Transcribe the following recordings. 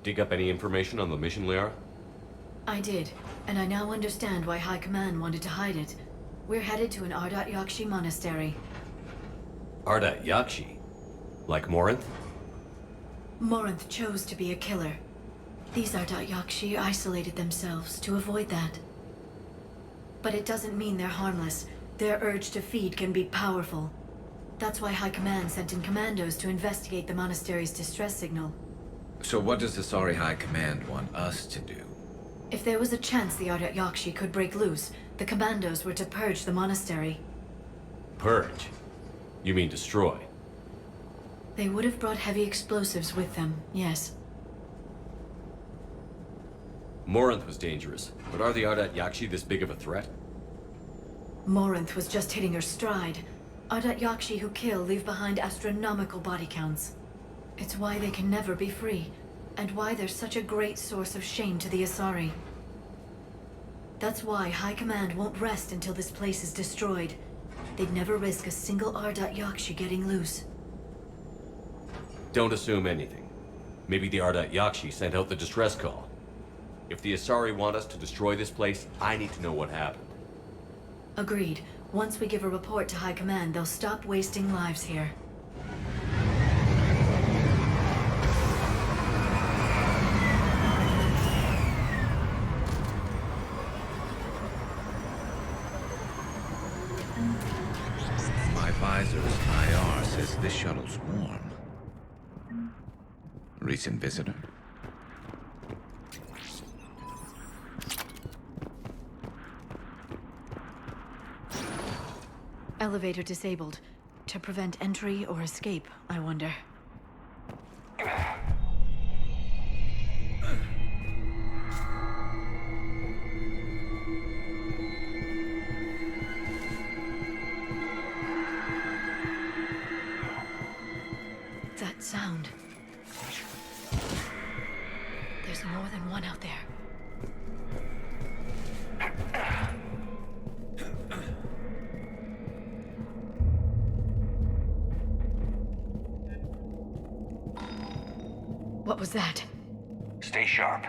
Dig up any information on the mission, Liara? I did, and I now understand why High Command wanted to hide it. We're headed to an Ardat-Yakshi monastery. Ardat-Yakshi? Like Morinth? Morinth chose to be a killer. These Ardat-Yakshi isolated themselves to avoid that. But it doesn't mean they're harmless. Their urge to feed can be powerful. That's why High Command sent in commandos to investigate the monastery's distress signal. So what does the Sorry High Command want us to do? If there was a chance the Ardat-Yakshi could break loose, the commandos were to purge the monastery. Purge? You mean destroy? They would have brought heavy explosives with them, yes. Morinth was dangerous, but are the Ardat-Yakshi this big of a threat? Morinth was just hitting her stride. Ardat-Yakshi who kill leave behind astronomical body counts. It's why they can never be free, and why they're such a great source of shame to the Asari. That's why High Command won't rest until this place is destroyed. They'd never risk a single Ardat-Yakshi getting loose. Don't assume anything. Maybe the Ardat-Yakshi sent out the distress call. If the Asari want us to destroy this place, I need to know what happened. Agreed. Once we give a report to High Command, they'll stop wasting lives here. My visor's IR says this shuttle's warm. Recent visitor? Elevator disabled. To prevent entry or escape, I wonder. That sound. There's more than one out there. What was that? Stay sharp.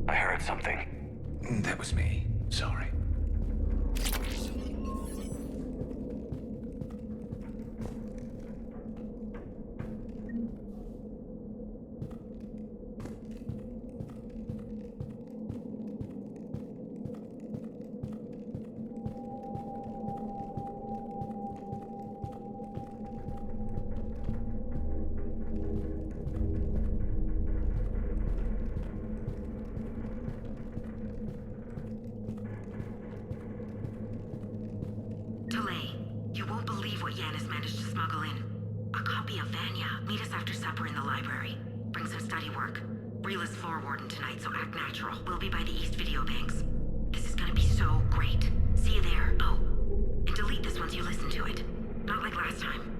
I heard something. That was me. Sorry. You won't believe what Yan has managed to smuggle in. A copy of Vanya. Meet us after supper in the library. Bring some study work. Reel is floor warden tonight, so act natural. We'll be by the East Video Banks. This is gonna be so great. See you there. Oh, and delete this once you listen to it. Not like last time.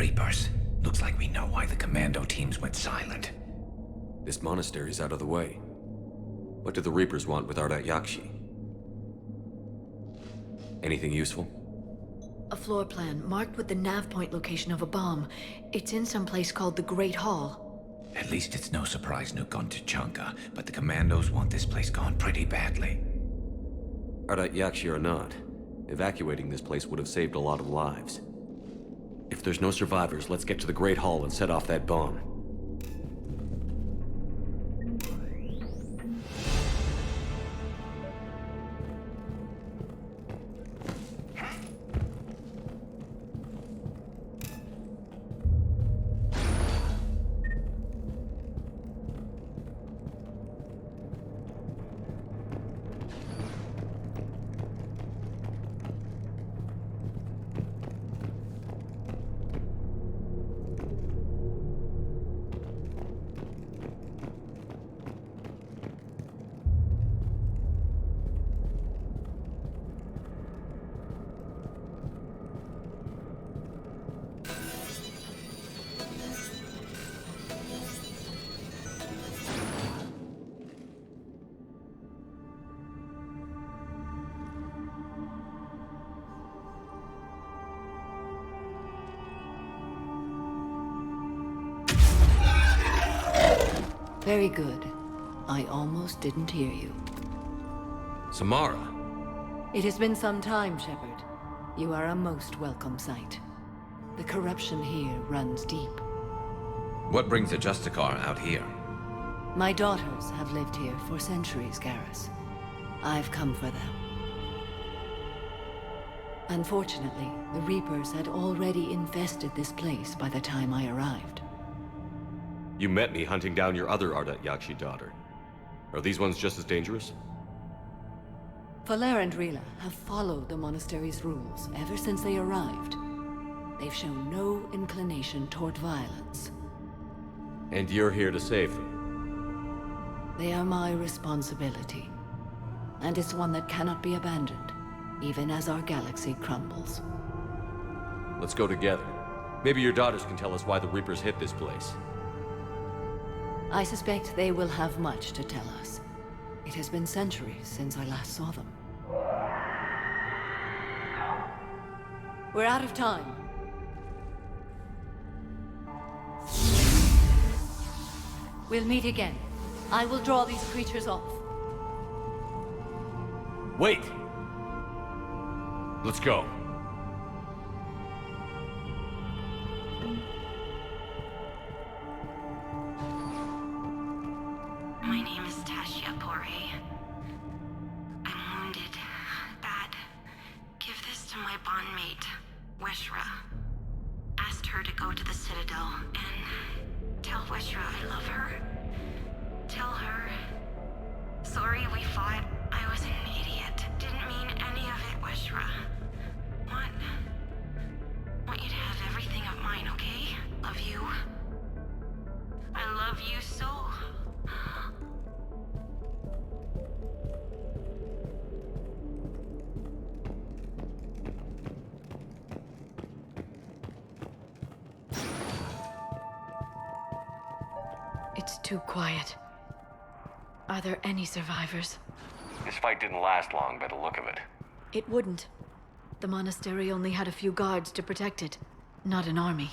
Reapers. Looks like we know why the commando teams went silent. This monastery's out of the way. What do the Reapers want with Ardat-Yakshi? Anything useful? A floor plan marked with the nav point location of a bomb. It's in some place called the Great Hall. At least it's no surprise Nuke on Tuchanka, but the commandos want this place gone pretty badly. Ardat-Yakshi or not, evacuating this place would have saved a lot of lives. If there's no survivors, let's get to the Great Hall and set off that bomb. Very good. I almost didn't hear you. Samara! It has been some time, Shepard. You are a most welcome sight. The corruption here runs deep. What brings a Justicar out here? My daughters have lived here for centuries, Garrus. I've come for them. Unfortunately, the Reapers had already infested this place by the time I arrived. You met me hunting down your other Ardat-Yakshi daughter. Are these ones just as dangerous? Faller and Rila have followed the monastery's rules ever since they arrived. They've shown no inclination toward violence. And you're here to save them? They are my responsibility. And it's one that cannot be abandoned, even as our galaxy crumbles. Let's go together. Maybe your daughters can tell us why the Reapers hit this place. I suspect they will have much to tell us. It has been centuries since I last saw them. We're out of time. We'll meet again. I will draw these creatures off. Wait! Let's go. My name is Tasha Poré. I'm wounded. Bad. Give this to my bondmate, Weshra. Asked her to go to the Citadel and tell Weshra I love her. Tell her. Sorry we fought. I was an idiot. Didn't mean any of it, Weshra. Want you to have everything of mine, okay? Love you. I love you so. It's too quiet. Are there any survivors? This fight didn't last long by the look of it. It wouldn't. The monastery only had a few guards to protect it, not an army.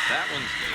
That one's me.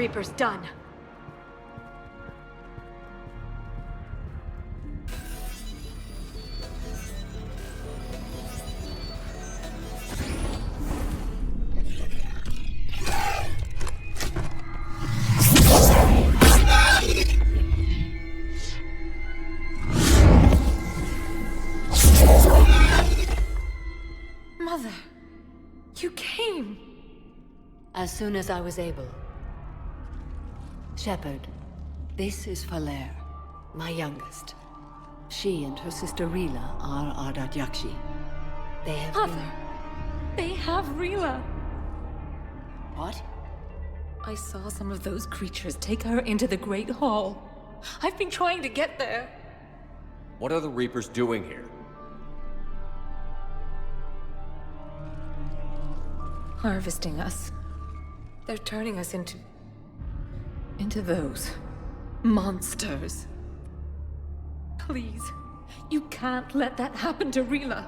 Reapers done? Mother, you came. As soon as I was able. Shepard, this is Falere, my youngest. She and her sister Rila are Ardat-Yakshi. They have Mother, they have Rila. What? I saw some of those creatures take her into the Great Hall. I've been trying to get there. What are the Reapers doing here? Harvesting us. They're turning us into those monsters. Please, you can't let that happen to Rila.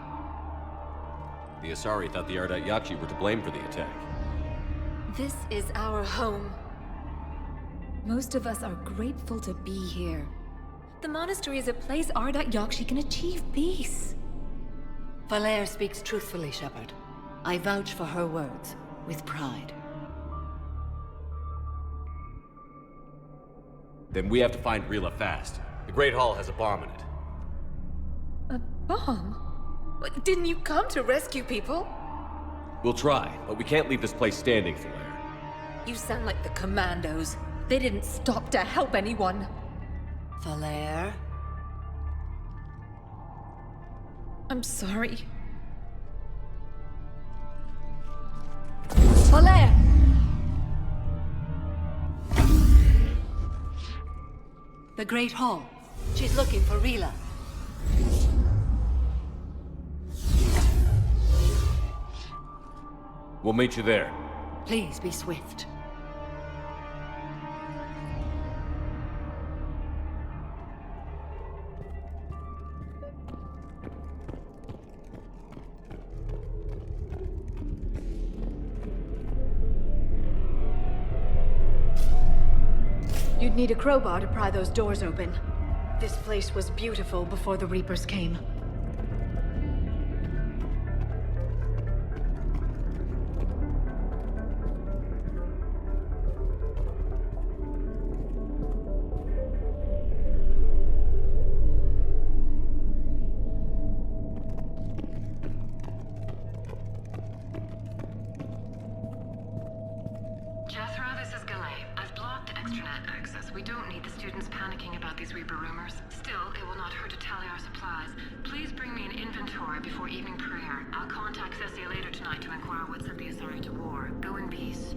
The Asari thought the Ardat-Yakshi were to blame for the attack. This is our home. Most of us are grateful to be here. The monastery is a place Ardat-Yakshi can achieve peace. Falere speaks truthfully, Shepard. I vouch for her words, with pride. Then we have to find Rila fast. The Great Hall has a bomb in it. A bomb? What, didn't you come to rescue people? We'll try, but we can't leave this place standing, Falere. You sound like the commandos. They didn't stop to help anyone. Falere? I'm sorry. Falere! The Great Hall. She's looking for Rila. We'll meet you there. Please be swift. You'd need a crowbar to pry those doors open. This place was beautiful before the Reapers came. Jethro, this is Galay. I've blocked extranet access. We don't need the students panicking about these Reaper rumors. Still, it will not hurt to tally our supplies. Please bring me an inventory before evening prayer. I'll contact Cessia later tonight to inquire what set the Asari to war. Go in peace.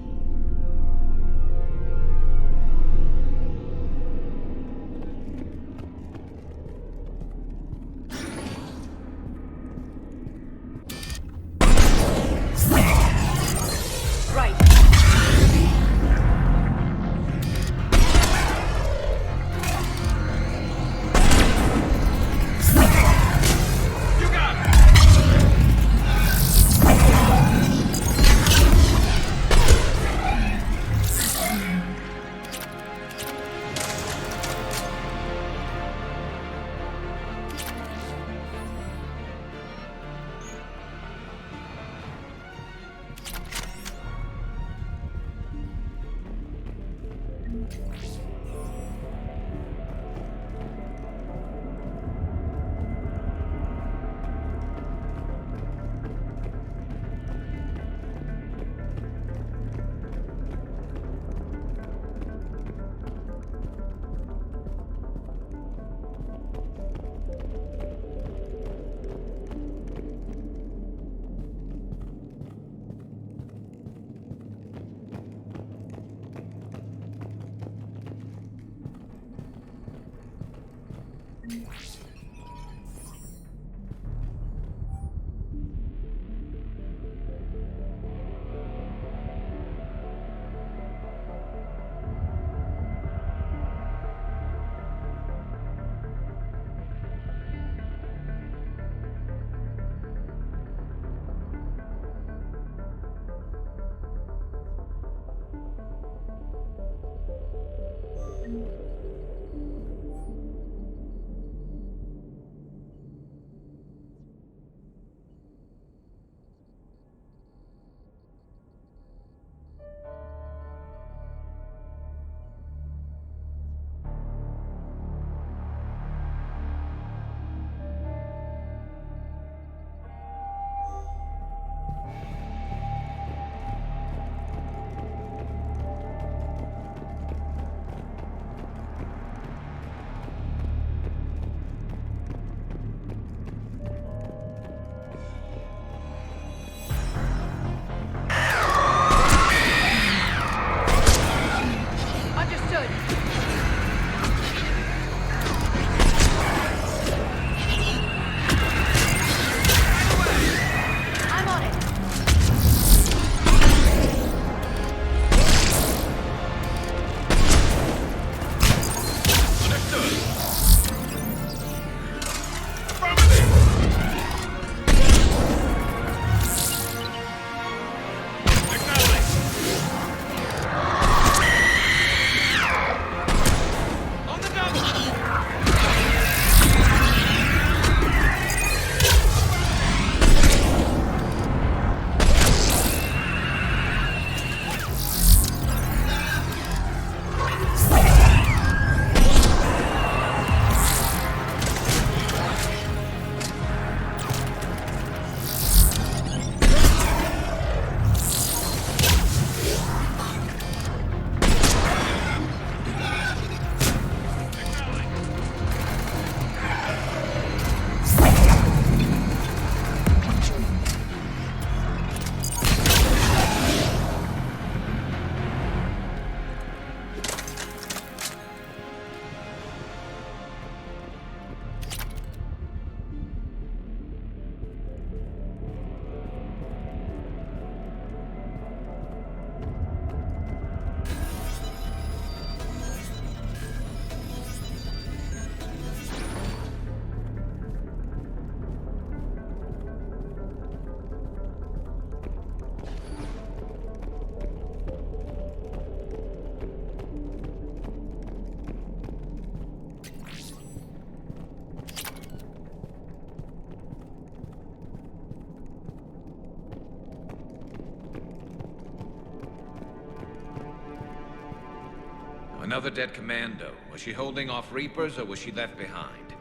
Another dead commando. Was she holding off Reapers or was she left behind?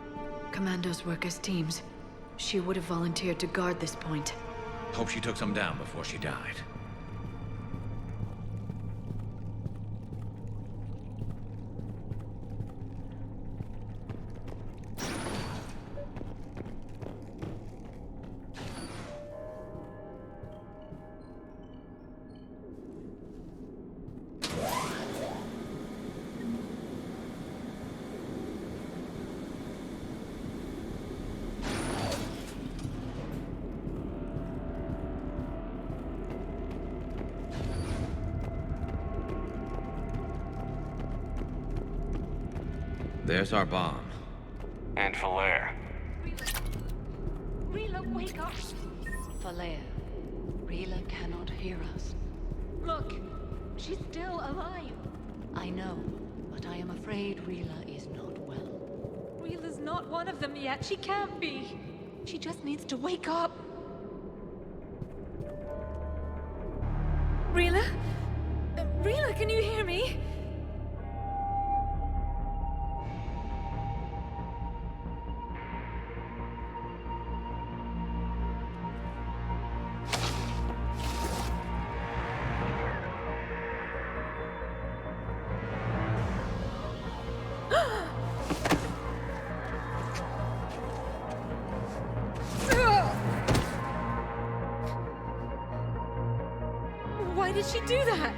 Commandos work as teams. She would have volunteered to guard this point. Hope she took some down before she died. There's our bomb. And Falair. Rila, wake up! Falair, Rila cannot hear us. Look, she's still alive. I know, but I am afraid Rila is not well. Rila's not one of them yet. She can't be. She just needs to wake up. Rila? Rila, can you hear me? Why did she do that?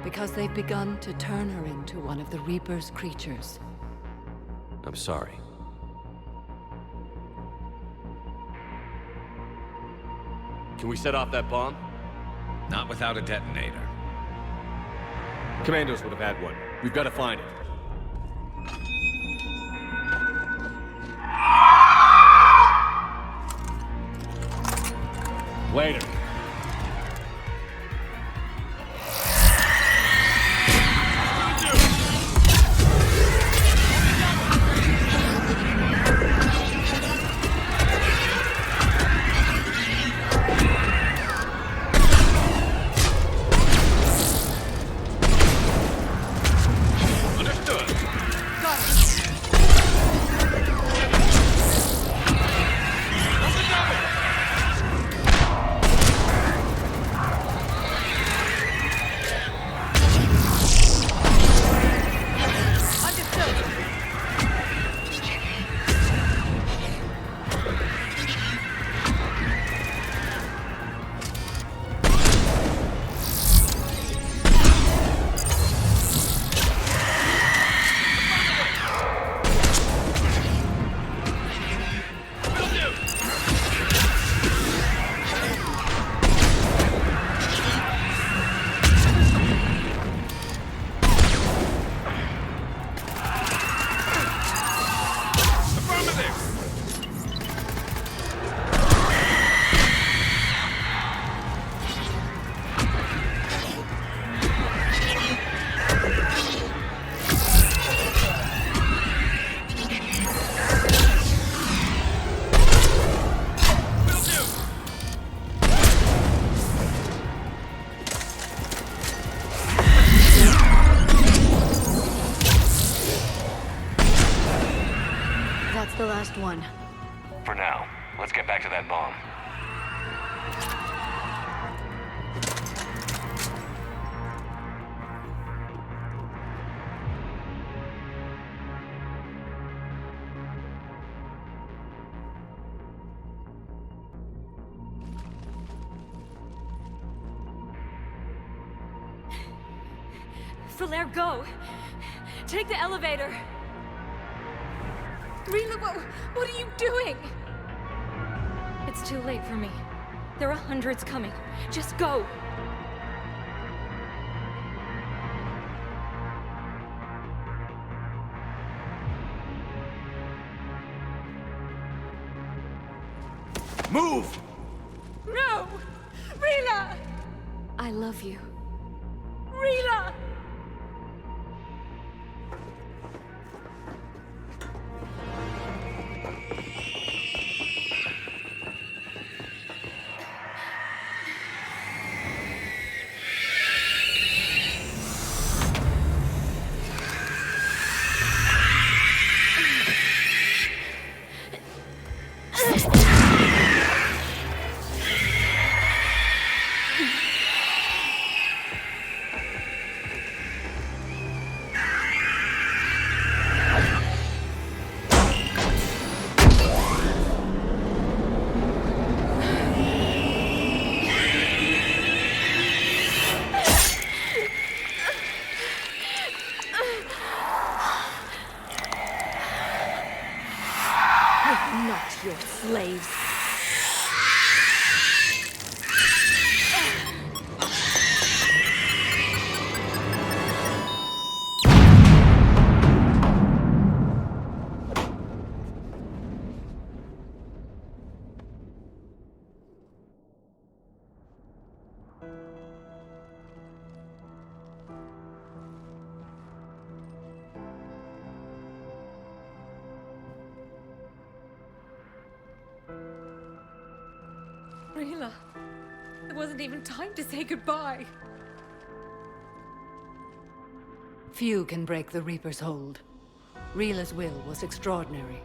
Because they've begun to turn her into one of the Reaper's creatures. I'm sorry. Can we set off that bomb? Not without a detonator. Commandos would have had one. We've got to find it. Later. That's the last one. For now, let's get back to that bomb. Falair, go! Take the elevator! Rila, what are you doing? It's too late for me. There are hundreds coming. Just go! Move! No! Rila! I love you. Rila! not your slaves. Rila, there wasn't even time to say goodbye. Few can break the Reaper's hold. Rila's will was extraordinary,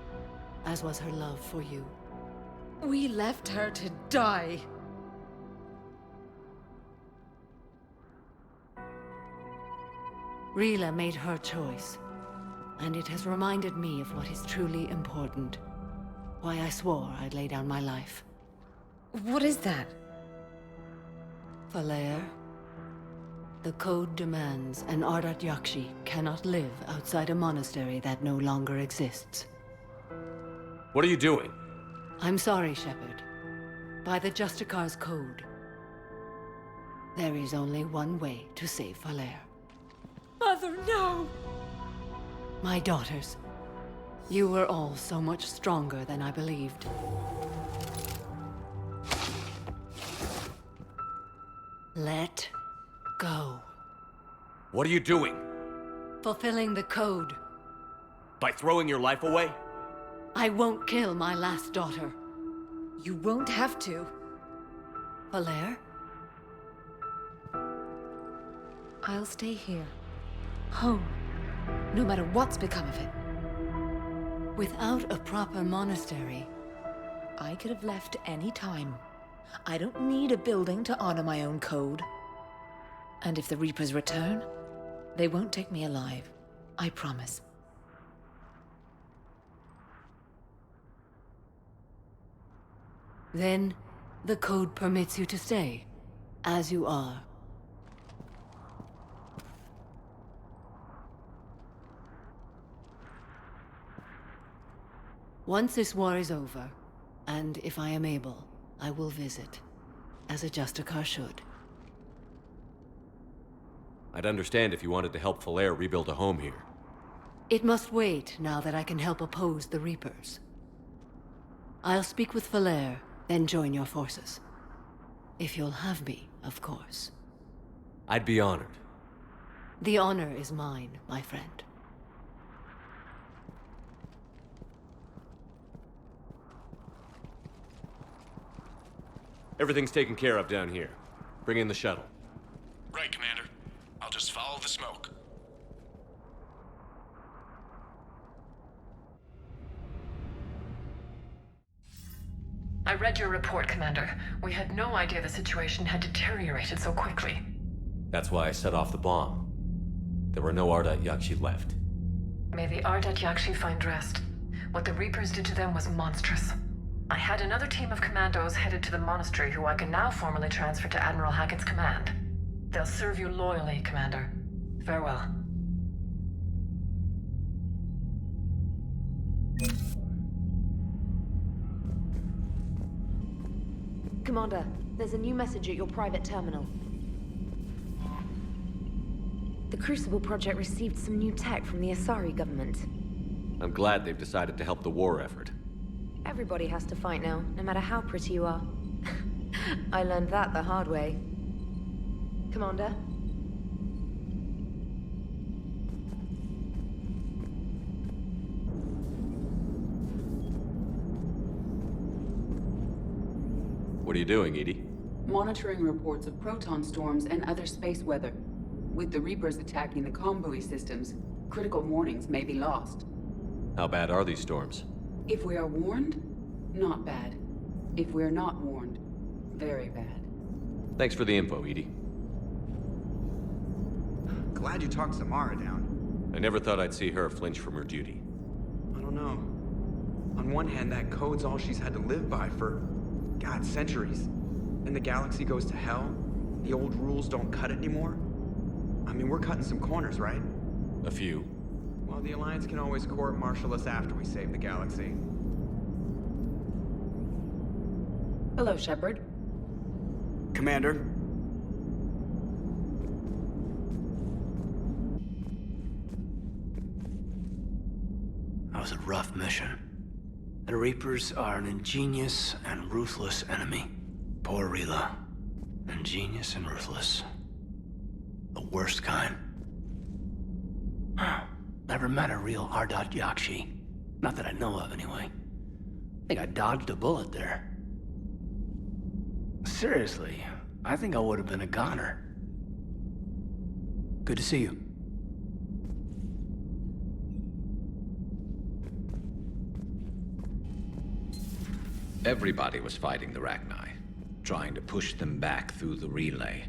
as was her love for you. We left her to die. Rila made her choice, and it has reminded me of what is truly important. Why I swore I'd lay down my life. What is that? Falair, the code demands an Ardat-Yakshi cannot live outside a monastery that no longer exists. What are you doing? I'm sorry, Shepard. By the Justicar's code, there is only one way to save Falair. Mother, no! My daughters, you were all so much stronger than I believed. Let go. What are you doing? Fulfilling the code. By throwing your life away? I won't kill my last daughter. You won't have to. Falair? I'll stay here. Home. No matter what's become of it. Without a proper monastery, I could have left any time. I don't need a building to honor my own code. And if the Reapers return, they won't take me alive. I promise. then the code permits you to stay, as you are. Once this war is over, and if I am able, I will visit, as a Justicar should. I'd understand if you wanted to help Falair rebuild a home here. It must wait now that I can help oppose the Reapers. I'll speak with Falair, then join your forces. If you'll have me, of course. I'd be honored. The honor is mine, my friend. Everything's taken care of down here. Bring in the shuttle. Right, Commander. I'll just follow the smoke. I read your report, Commander. We had no idea the situation had deteriorated so quickly. That's why I set off the bomb. There were no Ardat-Yakshi left. May the Ardat-Yakshi find rest. What the Reapers did to them was monstrous. I had another team of commandos headed to the Monastery who I can now formally transfer to Admiral Hackett's command. They'll serve you loyally, Commander. Farewell. Commander, there's a new message at your private terminal. The Crucible Project received some new tech from the Asari government. I'm glad they've decided to help the war effort. Everybody has to fight now, no matter how pretty you are. I learned that the hard way. Commander? What are you doing, Edie? Monitoring reports of proton storms and other space weather. With the Reapers attacking the comm buoy systems, critical warnings may be lost. How bad are these storms? If we are warned, not bad. If we're not warned, very bad. Thanks for the info, Edie. Glad you talked Samara down. I never thought I'd see her flinch from her duty. I don't know. On one hand, that code's all she's had to live by for, God, centuries. Then the galaxy goes to hell. The old rules don't cut it anymore. I mean, we're cutting some corners, right? A few. Well, the Alliance can always court-martial us after we save the galaxy. Hello, Shepard. Commander. That was a rough mission. The Reapers are an ingenious and ruthless enemy. Poor Rila. Ingenious and ruthless. The worst kind. Never met a real Ardat-Yakshi. Not that I know of, anyway. I think I dodged a bullet there. Seriously, I think I would have been a goner. Good to see you. Everybody was fighting the Rachni, trying to push them back through the relay.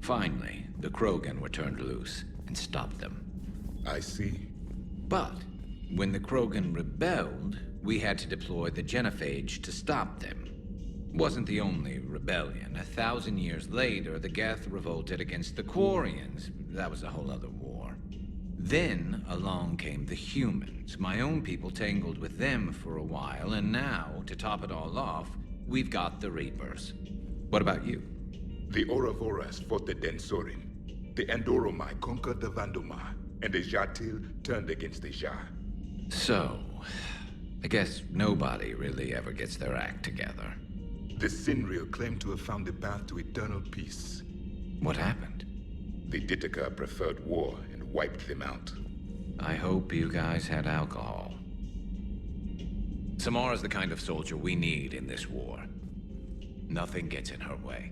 Finally, the Krogan were turned loose and stopped them. I see. But when the Krogan rebelled, we had to deploy the genophage to stop them. Wasn't the only rebellion. 1,000 years later, the Geth revolted against the Quarians. That was a whole other war. Then along came the humans. My own people tangled with them for a while, and now, to top it all off, we've got the Reapers. What about you? The Ouroboros fought the Densorin. The Andoromai conquered the Vandomai, and the Jatil turned against the Ja. So, I guess nobody really ever gets their act together. The Sinriel claimed to have found the path to eternal peace. What happened? The Ditaka preferred war and wiped them out. I hope you guys had alcohol. Samara's the kind of soldier we need in this war. Nothing gets in her way.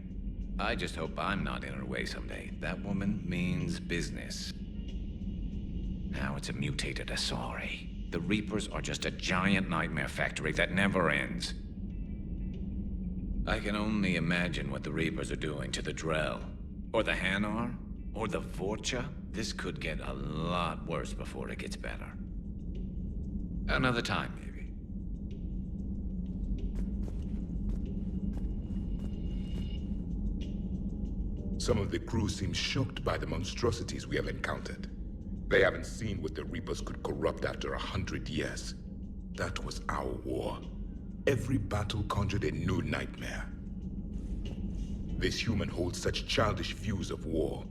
I just hope I'm not in her way someday. That woman means business. Now it's a mutated Asari. The Reapers are just a giant nightmare factory that never ends. I can only imagine what the Reapers are doing to the Drell, or the Hanar, or the Vorcha. This could get a lot worse before it gets better. Another time, maybe. Some of the crew seem shocked by the monstrosities we have encountered. They haven't seen what the Reapers could corrupt after 100 years. That was our war. Every battle conjured a new nightmare. This human holds such childish views of war.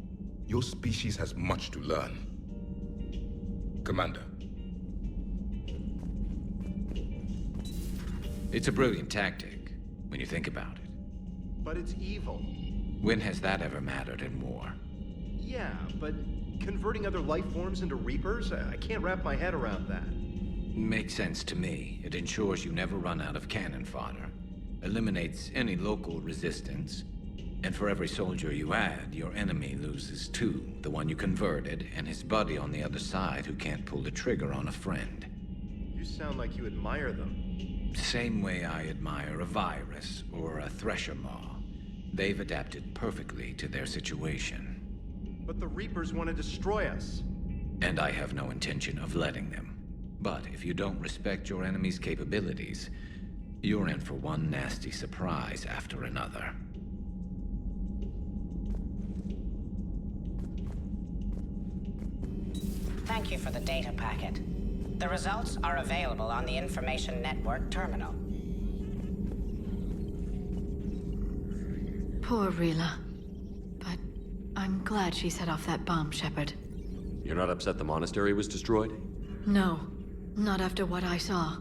Your species has much to learn. Commander. It's a brilliant tactic, when you think about it. But it's evil. When has that ever mattered in war? Yeah, but converting other life forms into Reapers? I can't wrap my head around that. Makes sense to me. It ensures you never run out of cannon fodder, eliminates any local resistance, and for every soldier you add, your enemy loses two. The one you converted, and his buddy on the other side who can't pull the trigger on a friend. You sound like you admire them. Same way I admire a virus or a thresher maw. They've adapted perfectly to their situation. But the Reapers want to destroy us. And I have no intention of letting them. But if you don't respect your enemy's capabilities, you're in for one nasty surprise after another. Thank you for the data packet. The results are available on the Information Network terminal. Poor Rila. But I'm glad she set off that bomb, Shepard. You're not upset the monastery was destroyed? No. Not after what I saw.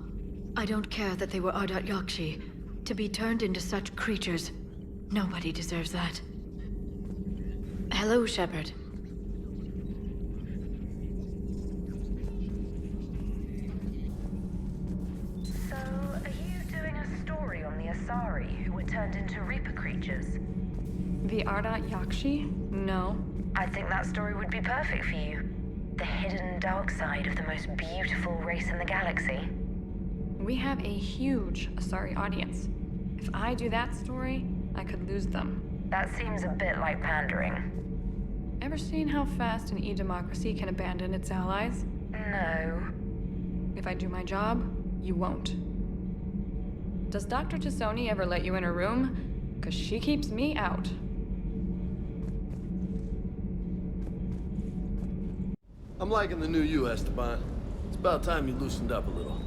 I don't care that they were Ardat-Yakshi. To be turned into such creatures, nobody deserves that. Hello, Shepard. So, are you doing a story on the Asari who were turned into Reaper creatures? The Ardat-Yakshi? No. I think that story would be perfect for you. The hidden dark side of the most beautiful race in the galaxy. We have a huge Asari audience. If I do that story, I could lose them. That seems a bit like pandering. Ever seen how fast an e-democracy can abandon its allies? No. If I do my job, you won't. Does Dr. Tassoni ever let you in her room? 'Cause she keeps me out. I'm liking the new you, Esteban. It's about time you loosened up a little.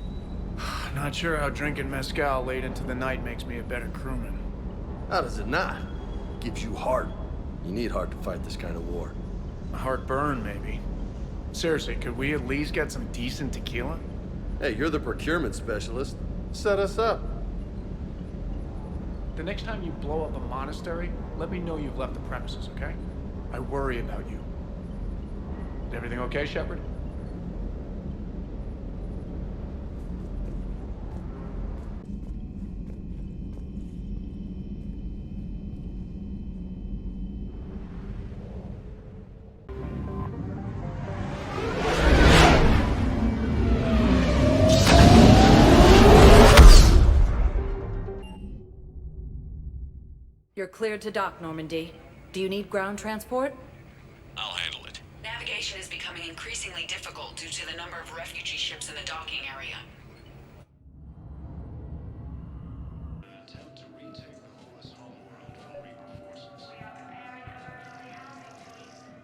Not sure how drinking mezcal late into the night makes me a better crewman. How does it not? Gives you heart. You need heart to fight this kind of war. A heartburn, maybe. Seriously, could we at least get some decent tequila? Hey, you're the procurement specialist. Set us up. The next time you blow up a monastery, let me know you've left the premises, okay? I worry about you. Is everything okay, Shepard? You're cleared to dock, Normandy. Do you need ground transport? I'll handle it. Navigation is becoming increasingly difficult due to the number of refugee ships in the docking area.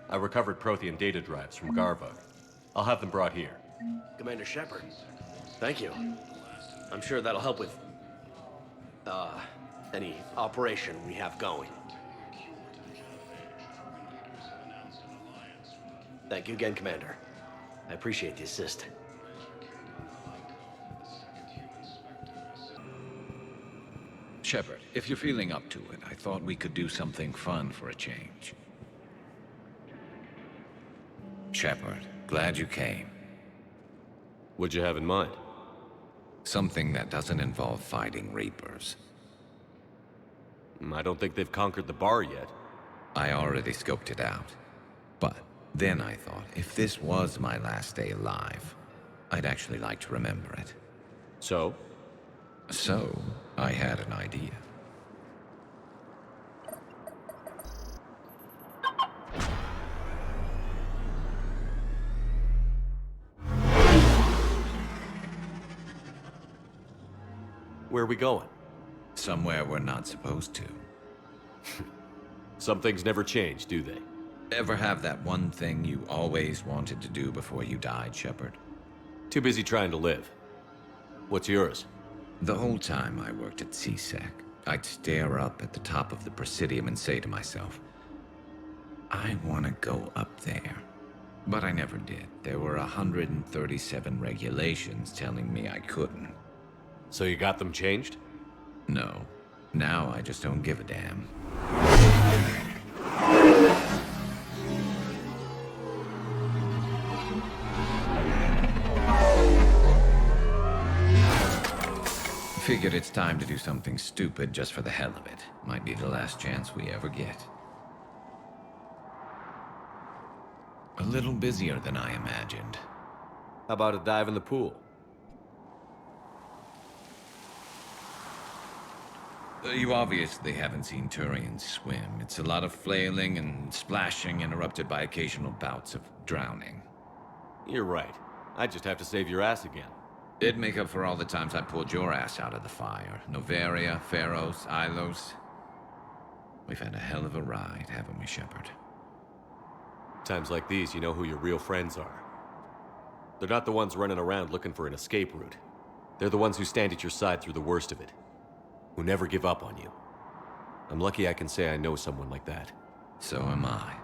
I recovered Prothean data drives from Garva. I'll have them brought here. Commander Shepard, thank you. I'm sure that'll help with, any operation we have going. Thank you again, Commander. I appreciate the assist. Shepard, if you're feeling up to it, I thought we could do something fun for a change. Shepard, glad you came. What'd you have in mind? Something that doesn't involve fighting Reapers. I don't think they've conquered the bar yet. I already scoped it out. But then I thought, if this was my last day alive, I'd actually like to remember it. So? So, I had an idea. Where are we going? Somewhere we're not supposed to. Some things never change, do they? Ever have that one thing you always wanted to do before you died, Shepard? Too busy trying to live. What's yours? The whole time I worked at CSEC, I'd stare up at the top of the Presidium and say to myself, I want to go up there. But I never did. There were 137 regulations telling me I couldn't. So you got them changed? No. Now I just don't give a damn. Figured it's time to do something stupid just for the hell of it. Might be the last chance we ever get. A little busier than I imagined. How about a dive in the pool? You obviously haven't seen Turians swim. It's a lot of flailing and splashing, interrupted by occasional bouts of drowning. You're right. I just have to save your ass again. It'd make up for all the times I pulled your ass out of the fire. Noveria, Pharos, Ilos. We've had a hell of a ride, haven't we, Shepard? Times like these, you know who your real friends are. They're not the ones running around looking for an escape route. They're the ones who stand at your side through the worst of it. Who never give up on you. I'm lucky I can say I know someone like that. So am I.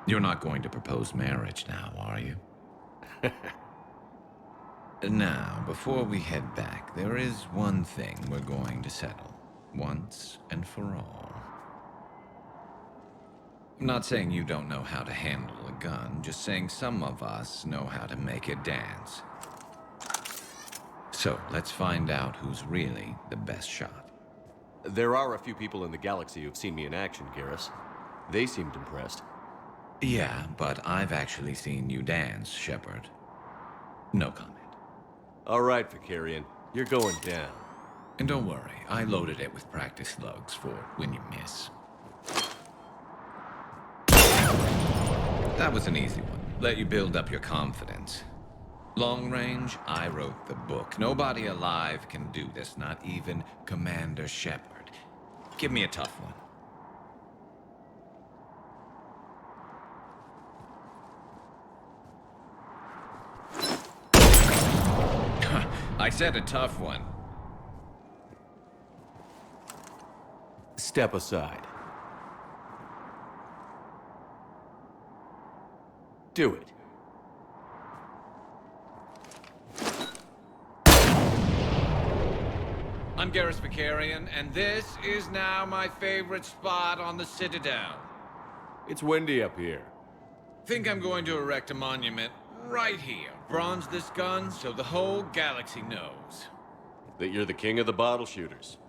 You're not going to propose marriage now, are you? Now, before we head back, there is one thing we're going to settle. Once and for all. I'm not saying you don't know how to handle a gun, just saying some of us know how to make it dance. So, let's find out who's really the best shot. There are a few people in the galaxy who've seen me in action, Garrus. They seemed impressed. Yeah, but I've actually seen you dance, Shepard. No comment. All right, Vicarian. You're going down. And don't worry, I loaded it with practice slugs for when you miss. That was an easy one. Let you build up your confidence. Long range, I wrote the book. Nobody alive can do this, not even Commander Shepard. Give me a tough one. I said a tough one. Step aside. Do it. I'm Garrus Vicarian, and this is now my favorite spot on the Citadel. It's windy up here. Think I'm going to erect a monument right here. Bronze this gun so the whole galaxy knows. That you're the king of the bottle shooters.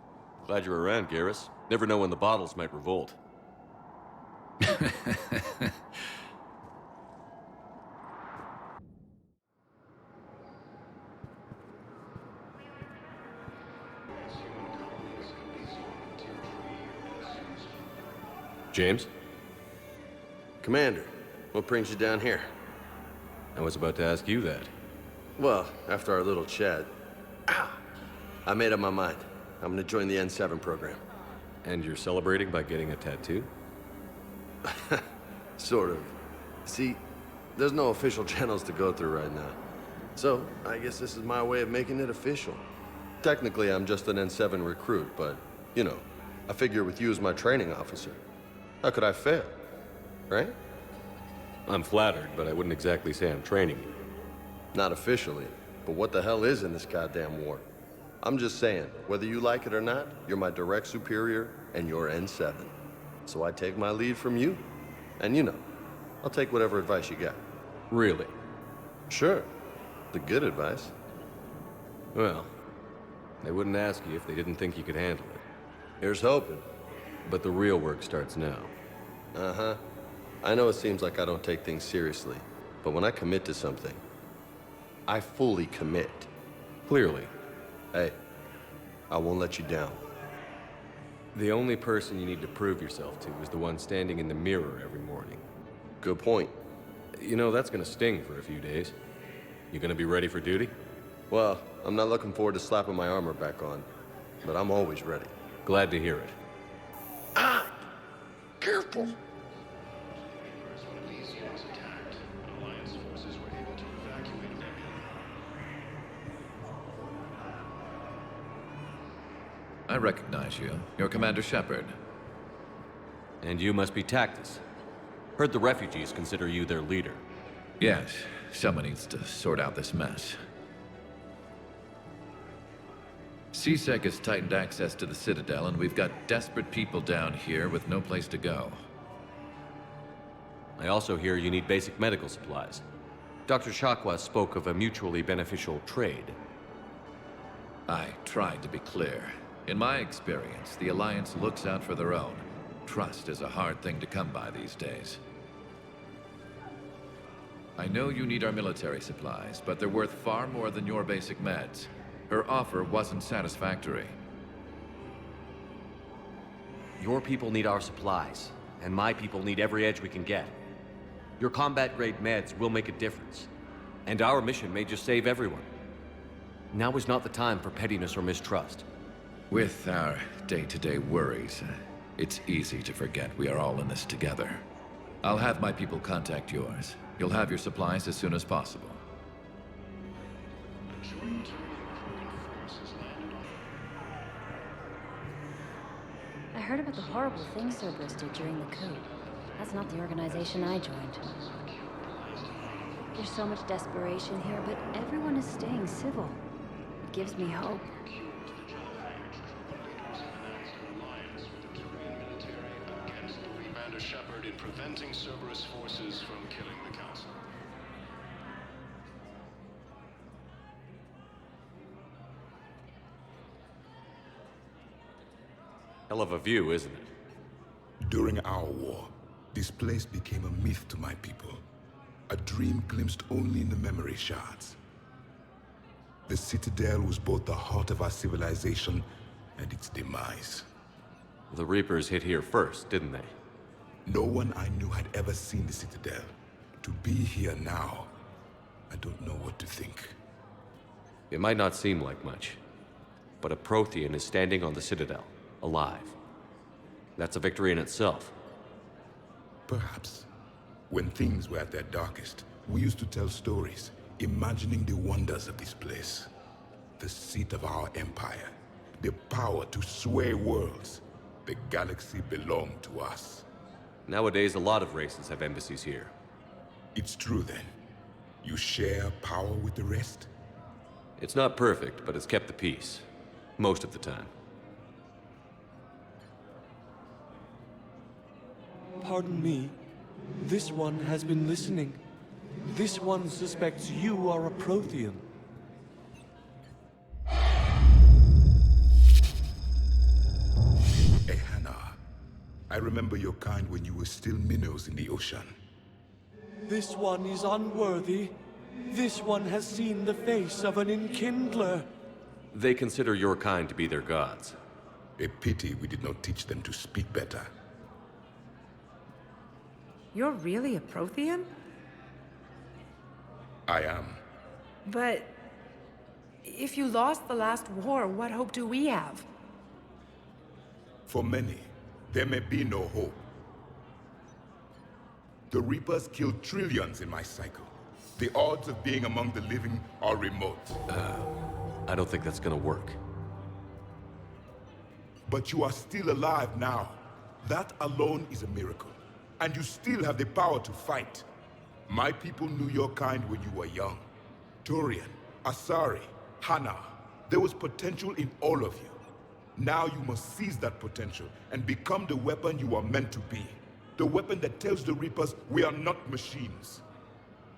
Glad you're around, Garrus. Never know when the bottles might revolt. James? Commander, what brings you down here? I was about to ask you that. Well, after our little chat, I made up my mind. I'm gonna join the N7 program. And you're celebrating by getting a tattoo? Sort of. See, there's no official channels to go through right now. So, I guess this is my way of making it official. Technically, I'm just an N7 recruit, but, you know, I figure with you as my training officer, how could I fail? Right? I'm flattered, but I wouldn't exactly say I'm training you. Not officially, but what the hell is in this goddamn war? I'm just saying, whether you like it or not, you're my direct superior, and you're N7. So I take my lead from you. And you know, I'll take whatever advice you got. Really? Sure. The good advice. Well, they wouldn't ask you if they didn't think you could handle it. Here's hoping. But the real work starts now. Uh-huh. I know it seems like I don't take things seriously, but when I commit to something, I fully commit. Clearly. Hey, I won't let you down. The only person you need to prove yourself to is the one standing in the mirror every morning. Good point. You know, that's gonna sting for a few days. You gonna be ready for duty? Well, I'm not looking forward to slapping my armor back on, but I'm always ready. Glad to hear it. Careful! I recognize you. You're Commander Shepard. And you must be Tactus. Heard the refugees consider you their leader. Yes, someone needs to sort out this mess. CSEC has tightened access to the Citadel, and we've got desperate people down here with no place to go. I also hear you need basic medical supplies. Dr. Shakwa spoke of a mutually beneficial trade. I tried to be clear. In my experience, the Alliance looks out for their own. Trust is a hard thing to come by these days. I know you need our military supplies, but they're worth far more than your basic meds. Her offer wasn't satisfactory. Your people need our supplies, and my people need every edge we can get. Your combat-grade meds will make a difference, and our mission may just save everyone. Now is not the time for pettiness or mistrust. With our day-to-day worries, it's easy to forget we are all in this together. I'll have my people contact yours. You'll have your supplies as soon as possible. I heard about the horrible things Cerberus did during the coup. That's not the organization I joined. There's so much desperation here, but everyone is staying civil. It gives me hope. Commander Shepard in preventing Cerberus forces from killing the Council. Hell of a view, isn't it? During our war, this place became a myth to my people. A dream glimpsed only in the memory shards. The Citadel was both the heart of our civilization and its demise. The Reapers hit here first, didn't they? No one I knew had ever seen the Citadel. To be here now, I don't know what to think. It might not seem like much, but a Prothean is standing on the Citadel, alive. That's a victory in itself. Perhaps. When things were at their darkest, we used to tell stories, imagining the wonders of this place. The seat of our empire, the power to sway worlds, The galaxy belonged to us. Nowadays, a lot of races have embassies here. It's true then. You share power with the rest? It's not perfect, but it's kept the peace. Most of the time. Pardon me. This one has been listening. This one suspects you are a Prothean. Hey, Hannah. I remember your kind when you were still minnows in the ocean. This one is unworthy. This one has seen the face of an enkindler. They consider your kind to be their gods. A pity we did not teach them to speak better. You're really a Prothean? I am. But if you lost the last war, what hope do we have? For many, there may be no hope. The Reapers killed trillions in my cycle. The odds of being among the living are remote. I don't think that's gonna work. But you are still alive now. That alone is a miracle. And you still have the power to fight. My people knew your kind when you were young. Turian, Asari, Hana. There was potential in all of you. Now you must seize that potential and become the weapon you are meant to be. The weapon that tells the Reapers we are not machines.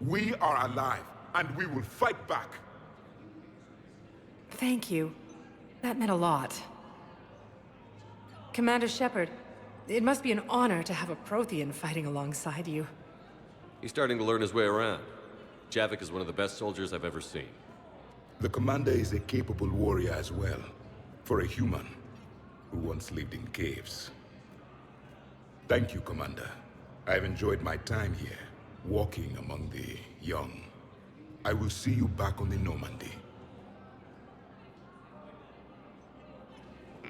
We are alive, and we will fight back. Thank you. That meant a lot. Commander Shepard, it must be an honor to have a Prothean fighting alongside you. He's starting to learn his way around. Javik is one of the best soldiers I've ever seen. The commander is a capable warrior as well, for a human who once lived in caves. Thank you, Commander. I've enjoyed my time here, walking among the young. I will see you back on the Normandy.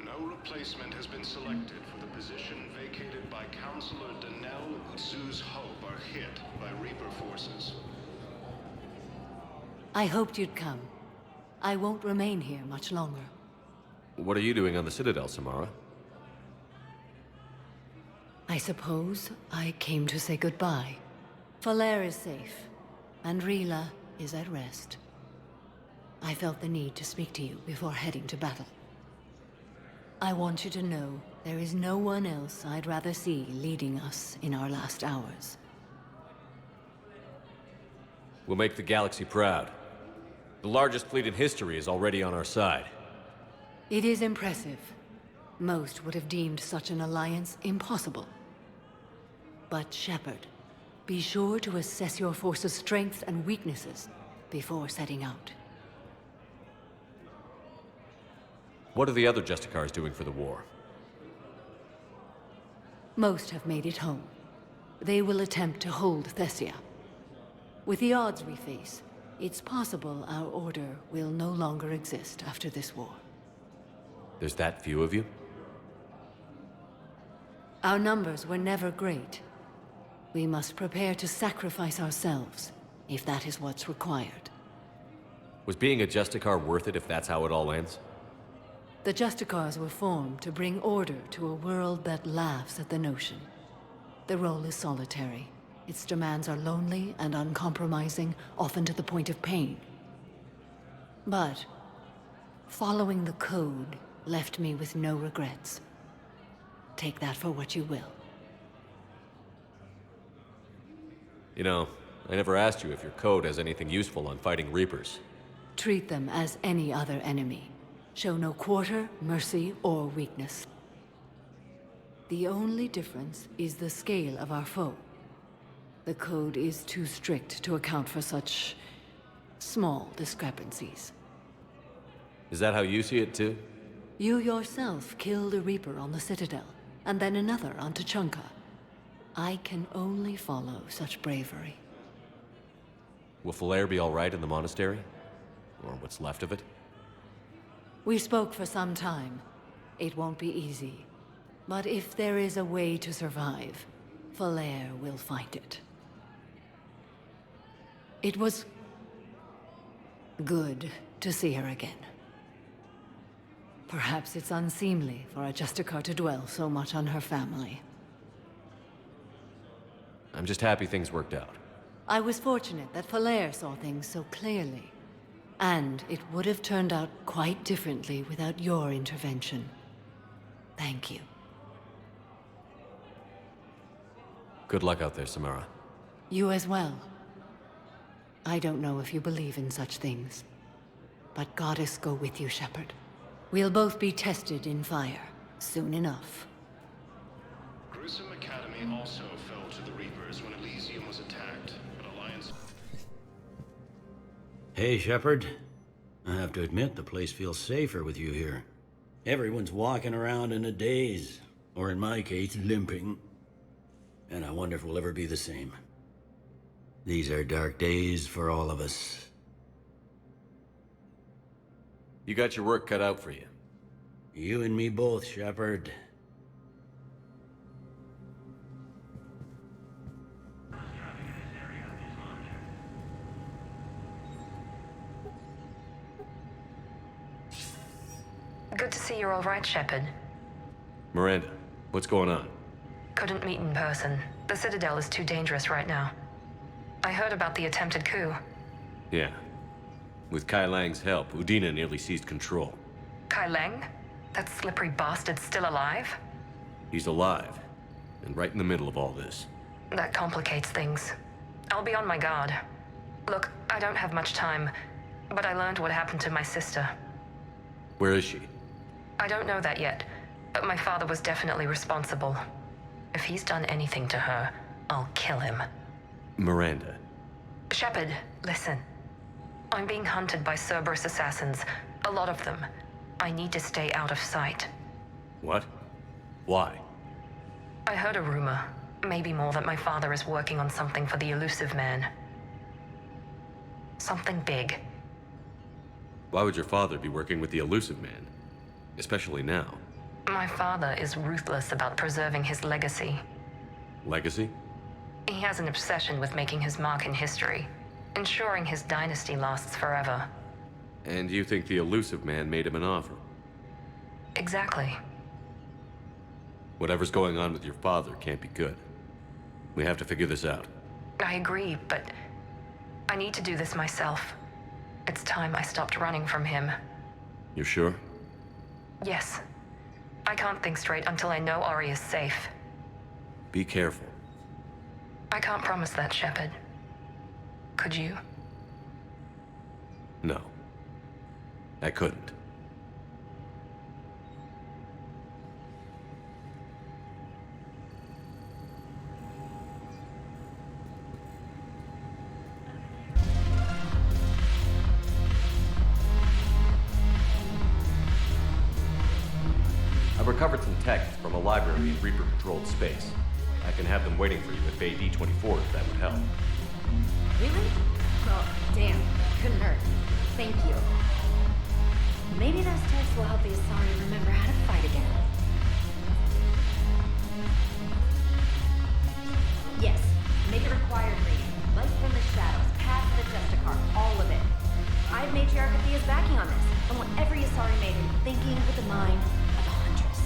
No replacement has been selected for the position vacated by Counselor Danelle. Zoo's hope are hit by Reaper forces. I hoped you'd come. I won't remain here much longer. What are you doing on the Citadel, Samara? I suppose I came to say goodbye. Falair is safe, and Rila is at rest. I felt the need to speak to you before heading to battle. I want you to know there is no one else I'd rather see leading us in our last hours. We'll make the galaxy proud. The largest fleet in history is already on our side. It is impressive. Most would have deemed such an alliance impossible. But Shepard, be sure to assess your force's strengths and weaknesses before setting out. What are the other Justicars doing for the war? Most have made it home. They will attempt to hold Thessia. With the odds we face, it's possible our order will no longer exist after this war. There's that few of you? Our numbers were never great. We must prepare to sacrifice ourselves, if that is what's required. Was being a Justicar worth it if that's how it all ends? The Justicars were formed to bring order to a world that laughs at the notion. The role is solitary. Its demands are lonely and uncompromising, often to the point of pain. But following the code left me with no regrets. Take that for what you will. You know, I never asked you if your code has anything useful on fighting Reapers. Treat them as any other enemy. Show no quarter, mercy, or weakness. The only difference is the scale of our foe. The code is too strict to account for such small discrepancies. Is that how you see it too? You yourself killed a Reaper on the Citadel, and then another on Tuchanka. I can only follow such bravery. Will Falair be all right in the monastery? Or what's left of it? We spoke for some time. It won't be easy. But if there is a way to survive, Falair will find it. It was good to see her again. Perhaps it's unseemly for a Justicar to dwell so much on her family. I'm just happy things worked out. I was fortunate that Falair saw things so clearly. And it would have turned out quite differently without your intervention. Thank you. Good luck out there, Samara. You as well. I don't know if you believe in such things, but Goddess go with you, Shepard. We'll both be tested in fire, soon enough. Grissom Academy also fell to the Reapers when Elysium was attacked, but Alliance... Hey, Shepard. I have to admit, the place feels safer with you here. Everyone's walking around in a daze, or in my case, limping. And I wonder if we'll ever be the same. These are dark days for all of us. You got your work cut out for you. You and me both, Shepard. Good to see you're all right, Shepard. Miranda, what's going on? Couldn't meet in person. The Citadel is too dangerous right now. I heard about the attempted coup. Yeah. With Kai Lang's help, Udina nearly seized control. Kai Lang? That slippery bastard's still alive? He's alive, and right in the middle of all this. That complicates things. I'll be on my guard. Look, I don't have much time, but I learned what happened to my sister. Where is she? I don't know that yet, but my father was definitely responsible. If he's done anything to her, I'll kill him. Miranda. Shepard, listen. I'm being hunted by Cerberus assassins. A lot of them. I need to stay out of sight. What? Why? I heard a rumor, maybe more, that my father is working on something for the Elusive Man. Something big. Why would your father be working with the Elusive Man? Especially now. My father is ruthless about preserving his legacy. Legacy? He has an obsession with making his mark in history, ensuring his dynasty lasts forever. And you think the Elusive Man made him an offer? Exactly. Whatever's going on with your father can't be good. We have to figure this out. I agree, but I need to do this myself. It's time I stopped running from him. You're sure? Yes. I can't think straight until I know Ari is safe. Be careful. I can't promise that, Shepard. Could you? No. I couldn't. I've recovered some texts from a library in Reaper-controlled space. I can have them waiting for you at Bay D-24 if that would help. Really? Oh, damn. Couldn't hurt. Thank you. Maybe those texts will help the Asari remember how to fight again. Yes. Make it required reading. Light from the shadows, path to the Justicar, all of it. I have Matriarch Athea's backing on this. I want every Asari maiden thinking with the mind of a huntress.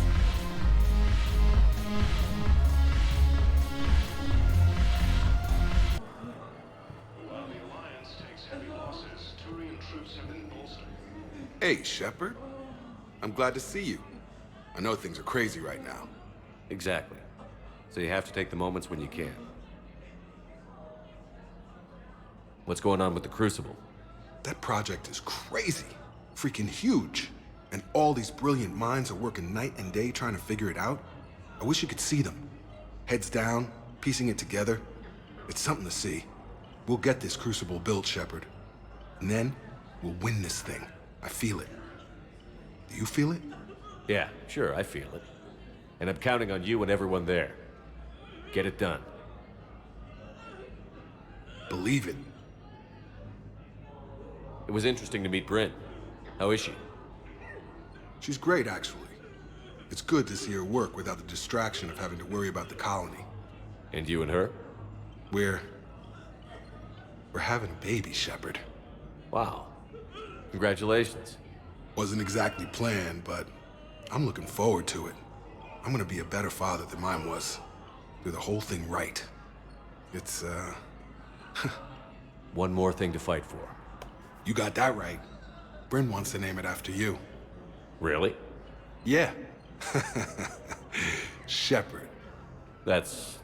While the Alliance takes heavy losses, Turian troops have been bolstered. Hey, Shepard. I'm glad to see you. I know things are crazy right now. Exactly. So you have to take the moments when you can. What's going on with the Crucible? That project is crazy. Freaking huge. And all these brilliant minds are working night and day trying to figure it out. I wish you could see them. Heads down, piecing it together. It's something to see. We'll get this Crucible built, Shepard. And then, we'll win this thing. I feel it. Do you feel it? Yeah, sure, I feel it. And I'm counting on you and everyone there. Get it done. Believe it. It was interesting to meet Bryn. How is she? She's great, actually. It's good to see her work without the distraction of having to worry about the colony. And you and her? We're having a baby, Shepard. Wow. Congratulations. Wasn't exactly planned, but I'm looking forward to it. I'm gonna be a better father than mine was. Do the whole thing right. It's, One more thing to fight for. You got that right. Bryn wants to name it after you. Really? Yeah. Shepard. That's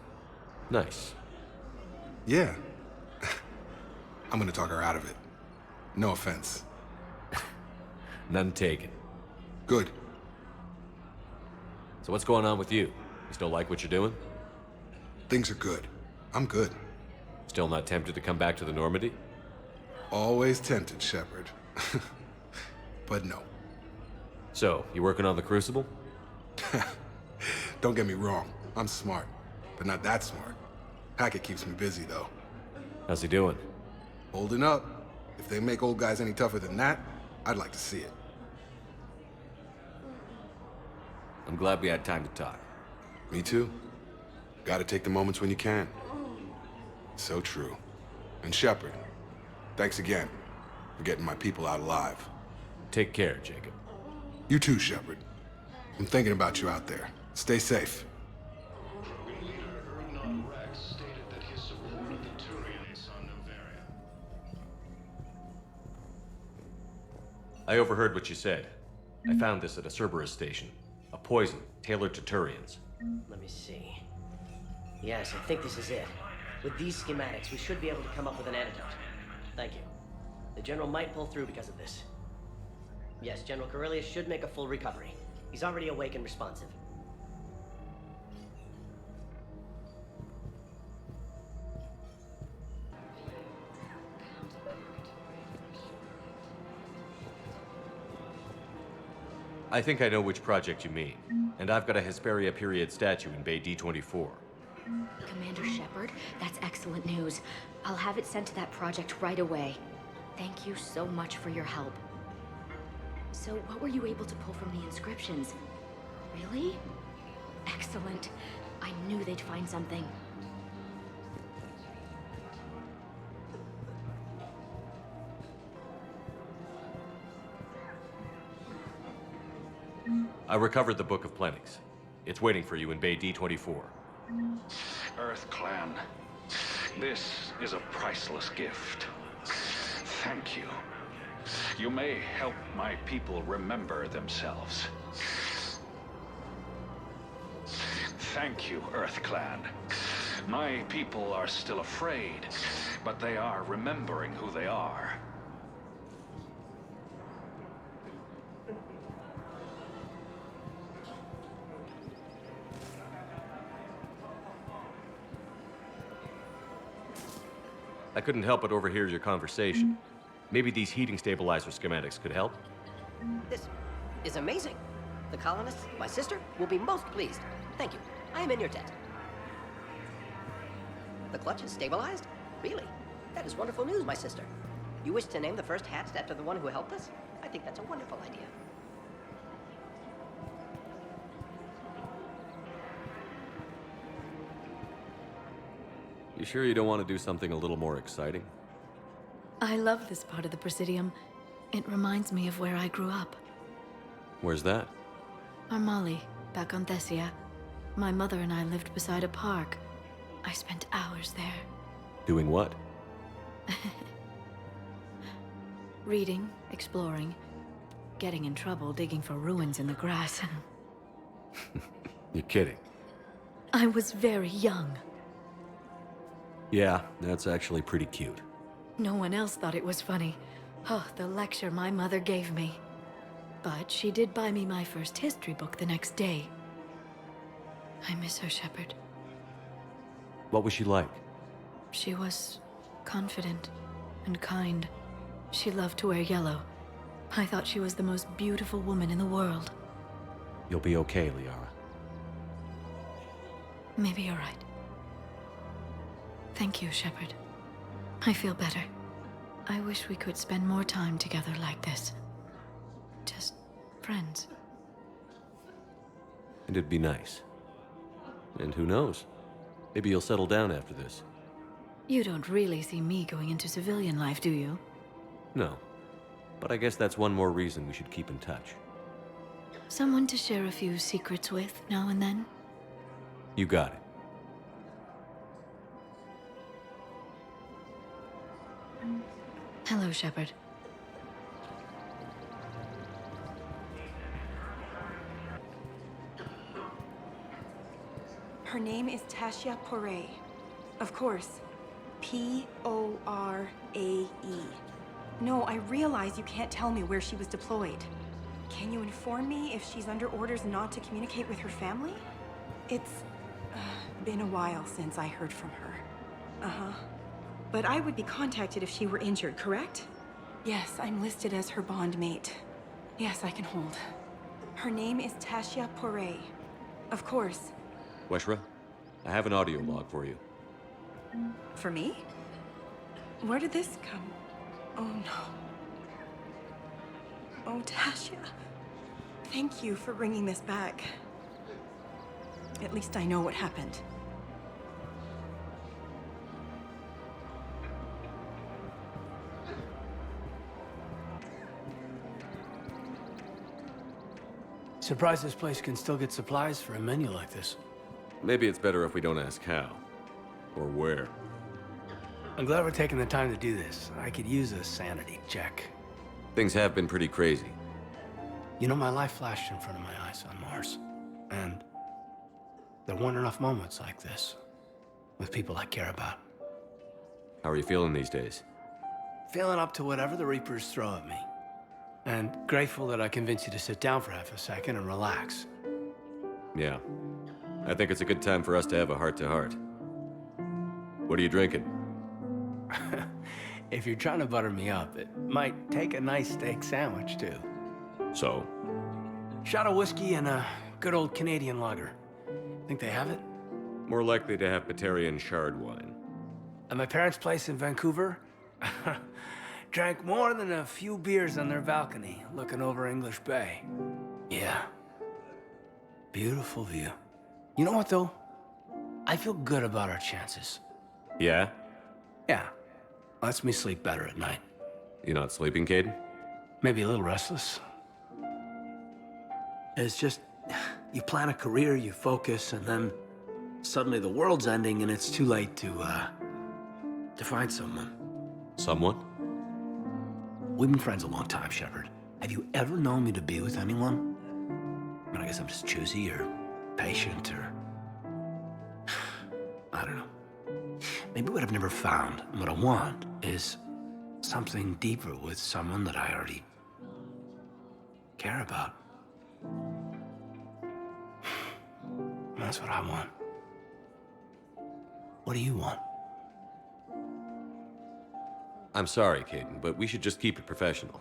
nice. Yeah. I'm gonna talk her out of it. No offense. None taken. Good. So what's going on with you? You still like what you're doing? Things are good. I'm good. Still not tempted to come back to the Normandy? Always tempted, Shepard. But no. So, you working on the Crucible? Don't get me wrong. I'm smart, but not that smart. Hackett keeps me busy, though. How's he doing? Holding up. If they make old guys any tougher than that, I'd like to see it. I'm glad we had time to talk. Me too. Gotta take the moments when you can. So true. And Shepard, thanks again for getting my people out alive. Take care, Jacob. You too, Shepard. I'm thinking about you out there. Stay safe. I overheard what you said. I found this at a Cerberus station. A poison tailored to Turians. Let me see. Yes, I think this is it. With these schematics, we should be able to come up with an antidote. Thank you. The General might pull through because of this. Yes, General Corellius should make a full recovery. He's already awake and responsive. I think I know which project you mean. And I've got a Hesperia period statue in Bay D24. Commander Shepard, that's excellent news. I'll have it sent to that project right away. Thank you so much for your help. So, what were you able to pull from the inscriptions? Really? Excellent. I knew they'd find something. I recovered the Book of Plenix. It's waiting for you in Bay D24. Earth Clan, this is a priceless gift. Thank you. You may help my people remember themselves. Thank you, Earth Clan. My people are still afraid, but they are remembering who they are. I couldn't help but overhear your conversation. Maybe these heating stabilizer schematics could help? This is amazing. The colonists, my sister, will be most pleased. Thank you. I am in your debt. The clutch is stabilized? Really? That is wonderful news, my sister. You wish to name the first hatched after the one who helped us? I think that's a wonderful idea. You sure you don't want to do something a little more exciting? I love this part of the Presidium. It reminds me of where I grew up. Where's that? Armali, back on Thessia. My mother and I lived beside a park. I spent hours there. Doing what? Reading, exploring, getting in trouble digging for ruins in the grass. You're kidding. I was very young. Yeah, that's actually pretty cute. No one else thought it was funny. Oh, the lecture my mother gave me. But she did buy me my first history book the next day. I miss her, Shepard. What was she like? She was confident and kind. She loved to wear yellow. I thought she was the most beautiful woman in the world. You'll be okay, Liara. Maybe you're right. Thank you, Shepard. I feel better. I wish we could spend more time together like this. Just friends. And it'd be nice. And who knows? Maybe you'll settle down after this. You don't really see me going into civilian life, do you? No. But I guess that's one more reason we should keep in touch. Someone to share a few secrets with now and then. You got it. Hello, Shepard. Her name is Tasha Poray. Of course. P-O-R-A-E. No, I realize you can't tell me where she was deployed. Can you inform me if she's under orders not to communicate with her family? It's been a while since I heard from her. Uh-huh. But I would be contacted if she were injured, correct? Yes, I'm listed as her bond mate. Yes, I can hold. Her name is Tasha Poray. Of course. Weshra, I have an audio log for you. For me? Where did this come? Oh no. Oh, Tasha. Thank you for bringing this back. At least I know what happened. Surprised this place can still get supplies for a menu like this. Maybe it's better if we don't ask how. Or where. I'm glad we're taking the time to do this. I could use a sanity check. Things have been pretty crazy. You know, my life flashed in front of my eyes on Mars. And there weren't enough moments like this with people I care about. How are you feeling these days? Feeling up to whatever the Reapers throw at me. And grateful that I convinced you to sit down for half a second and relax. Yeah. I think it's a good time for us to have a heart-to-heart. What are you drinking? If you're trying to butter me up, it might take a nice steak sandwich, too. So? Shot of whiskey and a good old Canadian lager. Think they have it? More likely to have Batarian shard wine. At my parents' place in Vancouver, drank more than a few beers on their balcony, looking over English Bay. Yeah. Beautiful view. You know what, though? I feel good about our chances. Yeah? Yeah. Lets me sleep better at night. You not sleeping, Caden? Maybe a little restless. It's just, you plan a career, you focus, and then suddenly the world's ending and it's too late to find someone. Someone? We've been friends a long time, Shepard. Have you ever known me to be with anyone? I mean, I guess I'm just choosy or patient or... I don't know. Maybe what I've never found, and what I want, is something deeper with someone that I already care about. That's what I want. What do you want? I'm sorry, Caden, but we should just keep it professional.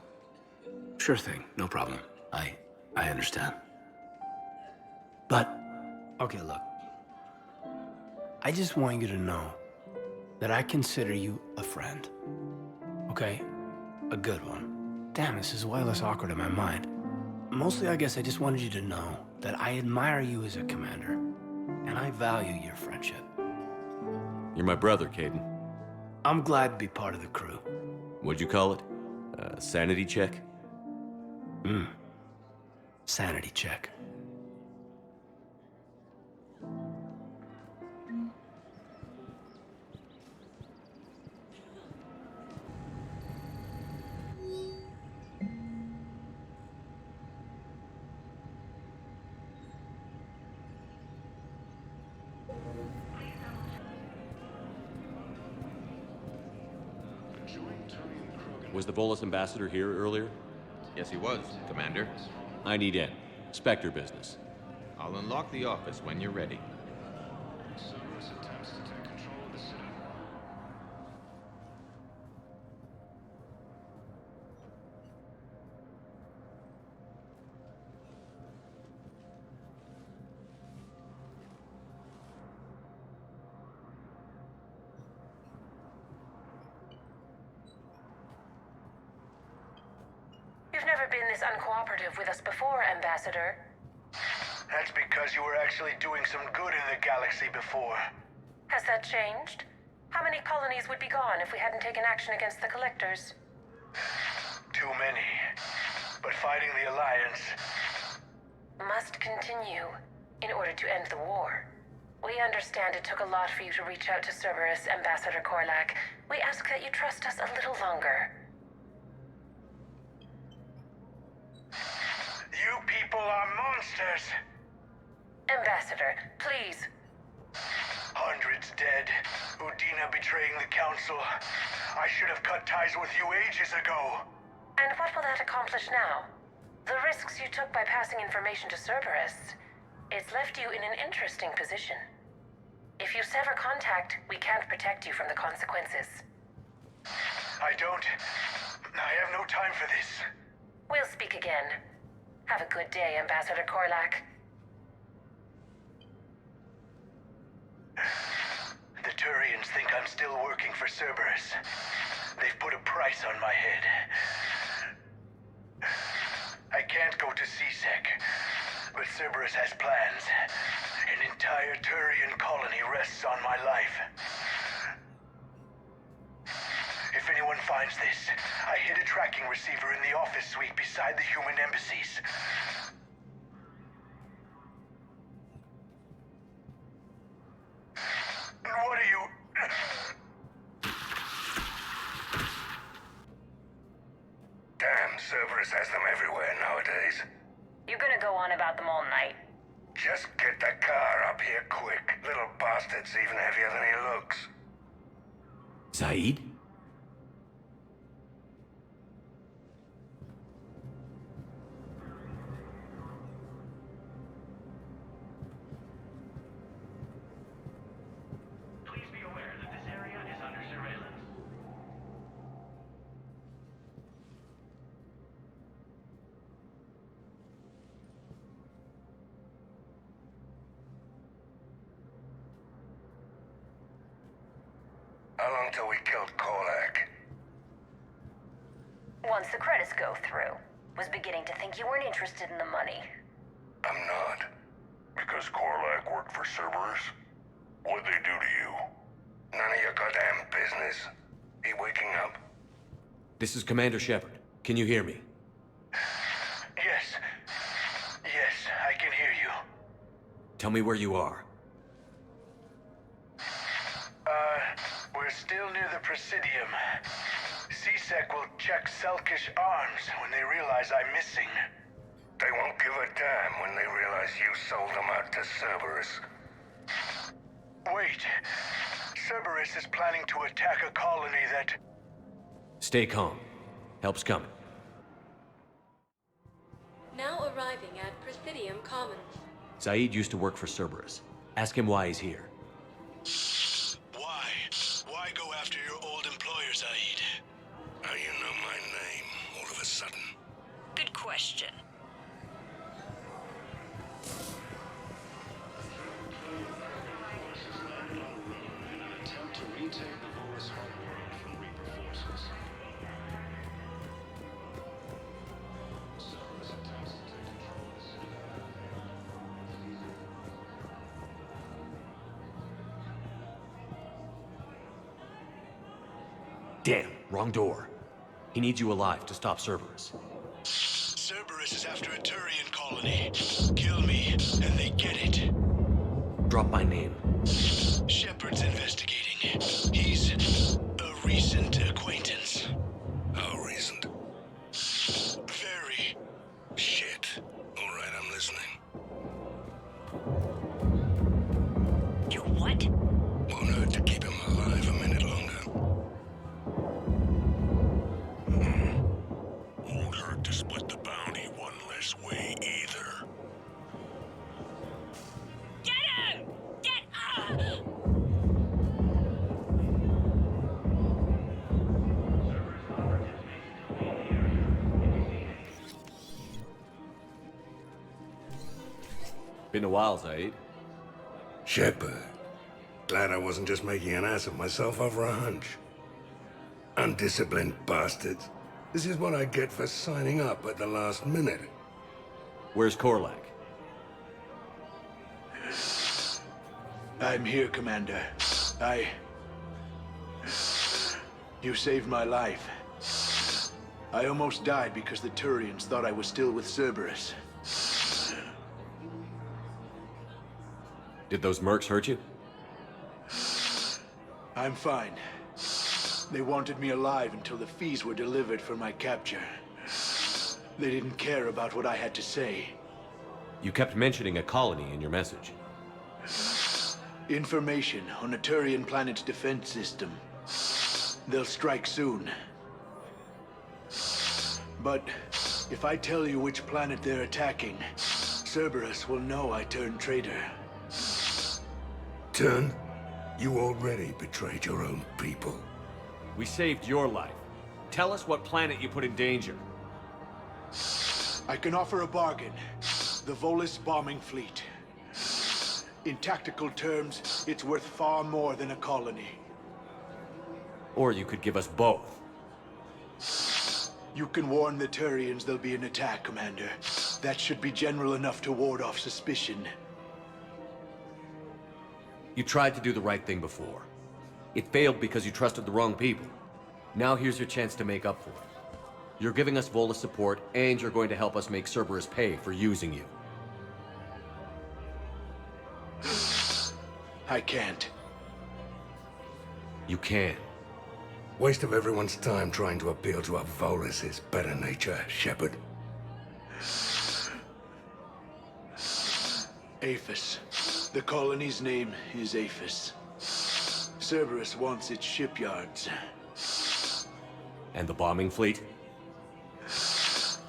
Sure thing, no problem. I understand. But, okay, look. I just want you to know that I consider you a friend. Okay? A good one. Damn, this is way less awkward in my mind. Mostly, I guess I just wanted you to know that I admire you as a commander, and I value your friendship. You're my brother, Caden. I'm glad to be part of the crew. What'd you call it? Sanity check? Sanity check. Was the Volus ambassador here earlier? Yes, he was, Commander. I need in. Spectre business. I'll unlock the office when you're ready. Cerberus attempts to take control of the city. You've never been this uncooperative with us before, Ambassador. That's because you were actually doing some good in the galaxy before. Has that changed? How many colonies would be gone if we hadn't taken action against the Collectors? Too many. many. But fighting the Alliance... must continue in order to end the war. We understand it took a lot for you to reach out to Cerberus, Ambassador Korlak. We ask that you trust us a little longer. You people are monsters! Ambassador, please. Hundreds dead. Udina betraying the Council. I should have cut ties with you ages ago. And what will that accomplish now? The risks you took by passing information to Cerberus, it's left you in an interesting position. If you sever contact, we can't protect you from the consequences. I have no time for this. We'll speak again. Have a good day, Ambassador Korlak. The Turians think I'm still working for Cerberus. They've put a price on my head. I can't go to CSEC, but Cerberus has plans. An entire Turian colony rests on my life. If anyone finds this, I hid a tracking receiver in the office suite beside the human embassies. What are you... Damn, Cerberus has them everywhere nowadays. You're gonna go on about them all night. Just get the car up here quick. Little bastard's even heavier than he looks. Saeed? How long till we killed Korlak? Once the credits go through. Was beginning to think you weren't interested in the money. I'm not. Because Korlak worked for Cerberus? What'd they do to you? None of your goddamn business. He waking up? This is Commander Shepard. Can you hear me? Yes. Yes, I can hear you. Tell me where you are. We're still near the Presidium. CSEC will check Selkish arms when they realize I'm missing. They won't give a damn when they realize you sold them out to Cerberus. Wait. Cerberus is planning to attack a colony that... Stay calm. Help's coming. Now arriving at Presidium Commons. Saeed used to work for Cerberus. Ask him why he's here. Why? Why go after your old employer, Saeed? How you know my name all of a sudden? Good question. Attempt to retake the Volus homeworld from Reaper forces. Cerberus attempts to take control of the city. Damn, wrong door. He needs you alive to stop Cerberus. Cerberus is after a Turian colony. Kill me, and they get it. Drop my name. Shepard's investigating. He's a recent acquaintance. How recent? Very. Shit. All right, I'm listening. You what? Won't hurt to keep him alive a minute longer. Won't hurt to split the bounty one less way either. Get him! Been a while, Saeed. Shepard. Glad I wasn't just making an ass of myself over a hunch. Undisciplined bastards. This is what I get for signing up at the last minute. Where's Korlak? I'm here, Commander. You saved my life. I almost died because the Turians thought I was still with Cerberus. Did those mercs hurt you? I'm fine. They wanted me alive until the fees were delivered for my capture. They didn't care about what I had to say. You kept mentioning a colony in your message. Information on a Turian planet's defense system. They'll strike soon. But if I tell you which planet they're attacking, Cerberus will know I turned traitor. Turned? You already betrayed your own people. We saved your life. Tell us what planet you put in danger. I can offer a bargain. The Volus bombing fleet. In tactical terms, it's worth far more than a colony. Or you could give us both. You can warn the Turians there'll be an attack, Commander. That should be general enough to ward off suspicion. You tried to do the right thing before. It failed because you trusted the wrong people. Now here's your chance to make up for it. You're giving us Volus support, and you're going to help us make Cerberus pay for using you. I can't. You can. Waste of everyone's time trying to appeal to a Volus' better nature, Shepard. Aphis. The colony's name is Aphis. Cerberus wants its shipyards. And the bombing fleet?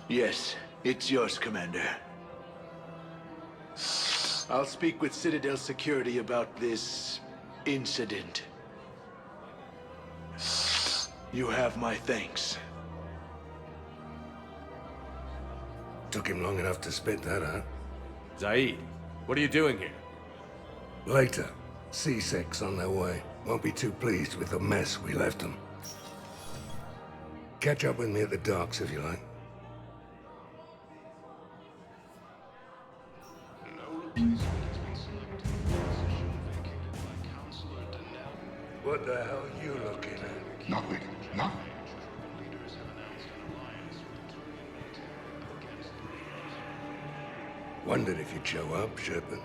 Yes, it's yours, Commander. I'll speak with Citadel Security about this incident. You have my thanks. Took him long enough to spit that out. Zaid, what are you doing here? Later. C6 on their way. Won't be too pleased with the mess we left them. Catch up with me at the docks if you like. What the hell are you looking at? Nothing. Nothing. Wondered if you'd show up, Shepard.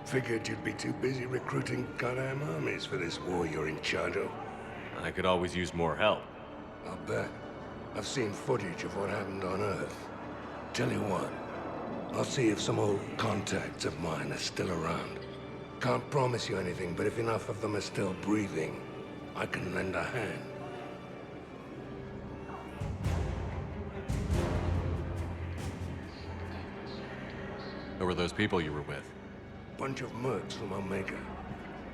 Figured you'd be too busy recruiting goddamn armies for this war you're in charge of. I could always use more help. I'll bet. I've seen footage of what happened on Earth. Tell you what, I'll see if some old contacts of mine are still around. Can't promise you anything, but if enough of them are still breathing, I can lend a hand. Who were those people you were with? Bunch of mercs from Omega.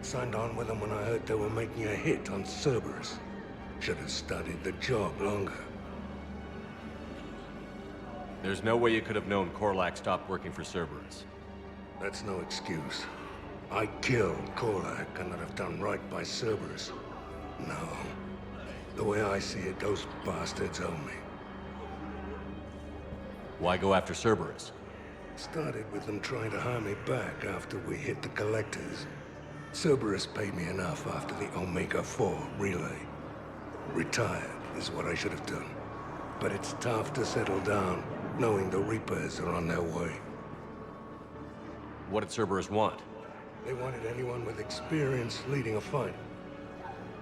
Signed on with them when I heard they were making a hit on Cerberus. Should have studied the job longer. There's no way you could have known Korlak stopped working for Cerberus. That's no excuse. I killed Korlak and I'd have done right by Cerberus. No. The way I see it, those bastards owe me. Why go after Cerberus? Started with them trying to hire me back after we hit the collectors. Cerberus paid me enough after the Omega-4 relay. Retired is what I should have done. But it's tough to settle down, knowing the Reapers are on their way. What did Cerberus want? They wanted anyone with experience leading a fight.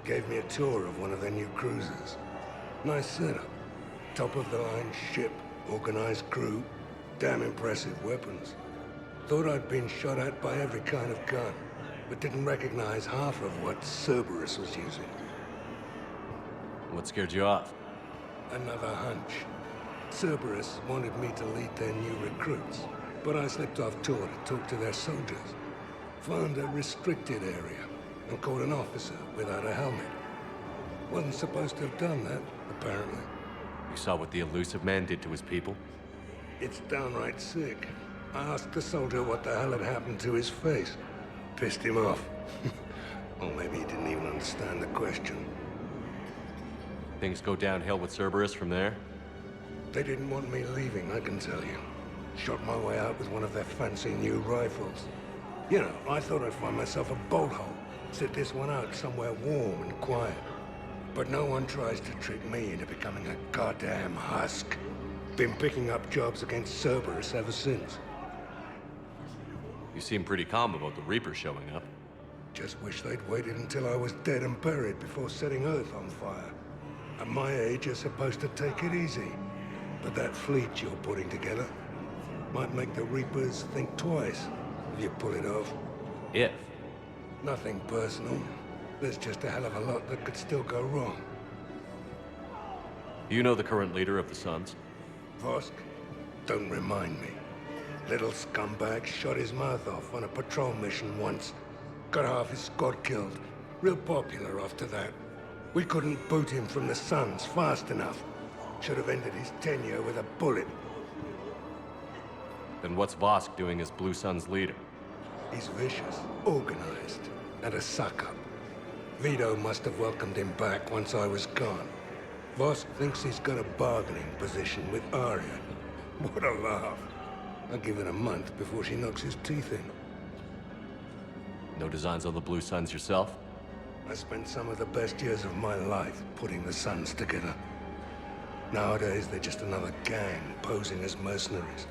Gave me a tour of one of their new cruisers. Nice setup. Top-of-the-line ship, organized crew, damn impressive weapons. Thought I'd been shot at by every kind of gun, but didn't recognize half of what Cerberus was using. What scared you off? Another hunch. Cerberus wanted me to lead their new recruits, but I slipped off tour to talk to their soldiers. Found a restricted area and caught an officer without a helmet. Wasn't supposed to have done that, apparently. You saw what the elusive man did to his people? It's downright sick. I asked the soldier what the hell had happened to his face. Pissed him off. Or maybe he didn't even understand the question. Things go downhill with Cerberus from there? They didn't want me leaving, I can tell you. Shot my way out with one of their fancy new rifles. You know, I thought I'd find myself a bolt hole. Sit this one out somewhere warm and quiet. But no one tries to trick me into becoming a goddamn husk. Been picking up jobs against Cerberus ever since. You seem pretty calm about the Reaper showing up. Just wish they'd waited until I was dead and buried before setting Earth on fire. At my age, you're supposed to take it easy. But that fleet you're putting together might make the Reapers think twice if you pull it off. If? Nothing personal. There's just a hell of a lot that could still go wrong. You know the current leader of the Suns? Vosk? Don't remind me. Little scumbag shot his mouth off on a patrol mission once. Got half his squad killed. Real popular after that. We couldn't boot him from the Suns fast enough. Should have ended his tenure with a bullet. Then what's Vosk doing as Blue Sun's leader? He's vicious, organized, and a suck-up. Vito must have welcomed him back once I was gone. Vosk thinks he's got a bargaining position with Arya. What a laugh. I'll give it a month before she knocks his teeth in. No designs on the Blue Suns yourself? I spent some of the best years of my life putting the Suns together. Nowadays, they're just another gang posing as mercenaries.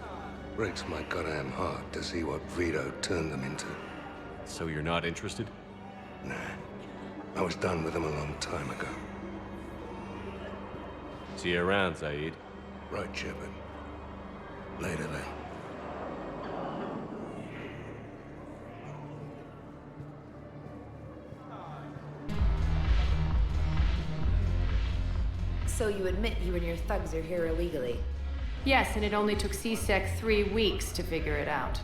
Breaks my goddamn heart to see what Vito turned them into. So you're not interested? Nah. I was done with them a long time ago. See you around, Zaid. Right, Shepard. Later, then. So you admit you and your thugs are here illegally? Yes, and it only took C-Sec 3 weeks to figure it out.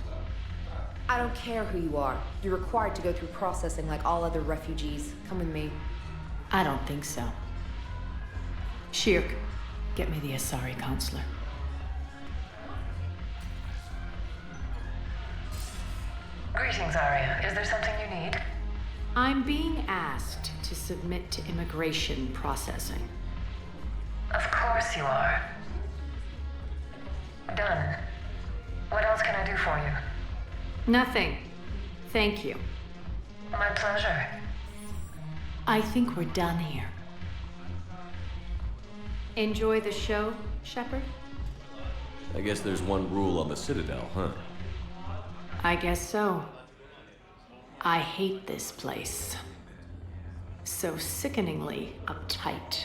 I don't care who you are. You're required to go through processing like all other refugees. Come with me. I don't think so. Shirk, get me the Asari counselor. Greetings, Arya. Is there something you need? I'm being asked to submit to immigration processing. Of course you are. Done. What else can I do for you? Nothing. Thank you. My pleasure. I think we're done here. Enjoy the show, Shepard? I guess there's one rule on the Citadel, huh? I guess so. I hate this place. So sickeningly uptight.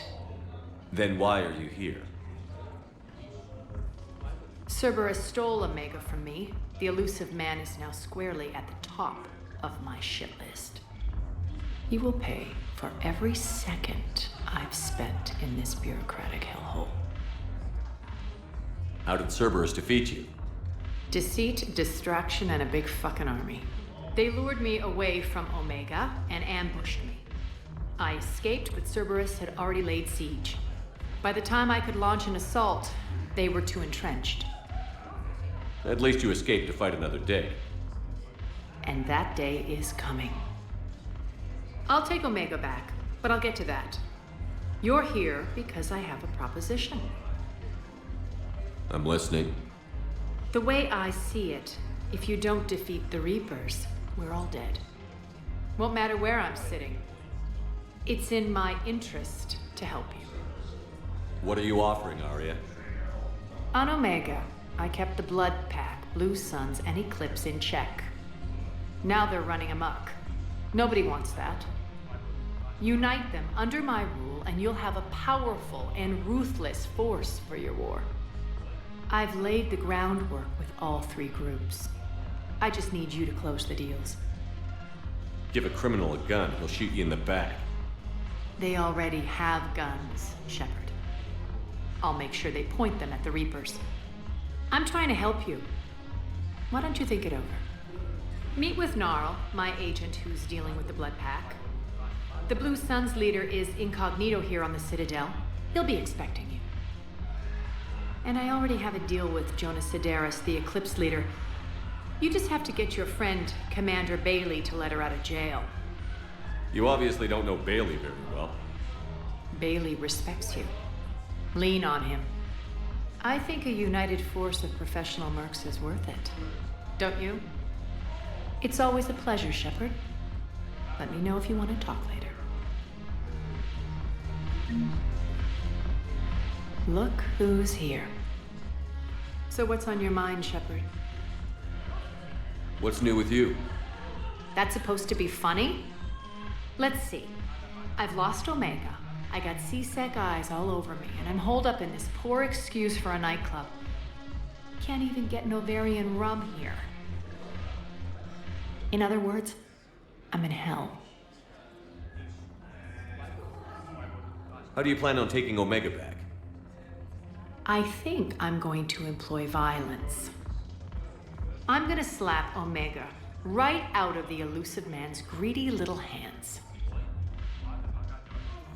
Then why are you here? Cerberus stole Omega from me. The elusive man is now squarely at the top of my shit list. He will pay for every second I've spent in this bureaucratic hellhole. How did Cerberus defeat you? Deceit, distraction, and a big fucking army. They lured me away from Omega and ambushed me. I escaped, but Cerberus had already laid siege. By the time I could launch an assault, they were too entrenched. At least you escaped to fight another day. And that day is coming. I'll take Omega back, but I'll get to that. You're here because I have a proposition. I'm listening. The way I see it, if you don't defeat the Reapers, we're all dead. Won't matter where I'm sitting. It's in my interest to help you. What are you offering, Arya? On Omega, I kept the Blood Pack, Blue Suns, and Eclipse in check. Now they're running amok. Nobody wants that. Unite them under my rule, and you'll have a powerful and ruthless force for your war. I've laid the groundwork with all three groups. I just need you to close the deals. Give a criminal a gun, he'll shoot you in the back. They already have guns, Shepard. I'll make sure they point them at the Reapers. I'm trying to help you. Why don't you think it over? Meet with Gnarl, my agent who's dealing with the Blood Pack. The Blue Suns leader is incognito here on the Citadel. He'll be expecting you. And I already have a deal with Jonas Sedaris, the Eclipse leader. You just have to get your friend, Commander Bailey, to let her out of jail. You obviously don't know Bailey very well. Bailey respects you. Lean on him. I think a united force of professional mercs is worth it. Don't you? It's always a pleasure, Shepard. Let me know if you want to talk later. Look who's here. So what's on your mind, Shepard? What's new with you? That's supposed to be funny? Let's see. I've lost Omega. I got C-Sec eyes all over me, and I'm holed up in this poor excuse for a nightclub. Can't even get Novarian rum here. In other words, I'm in hell. How do you plan on taking Omega back? I think I'm going to employ violence. I'm gonna slap Omega right out of the elusive man's greedy little hands.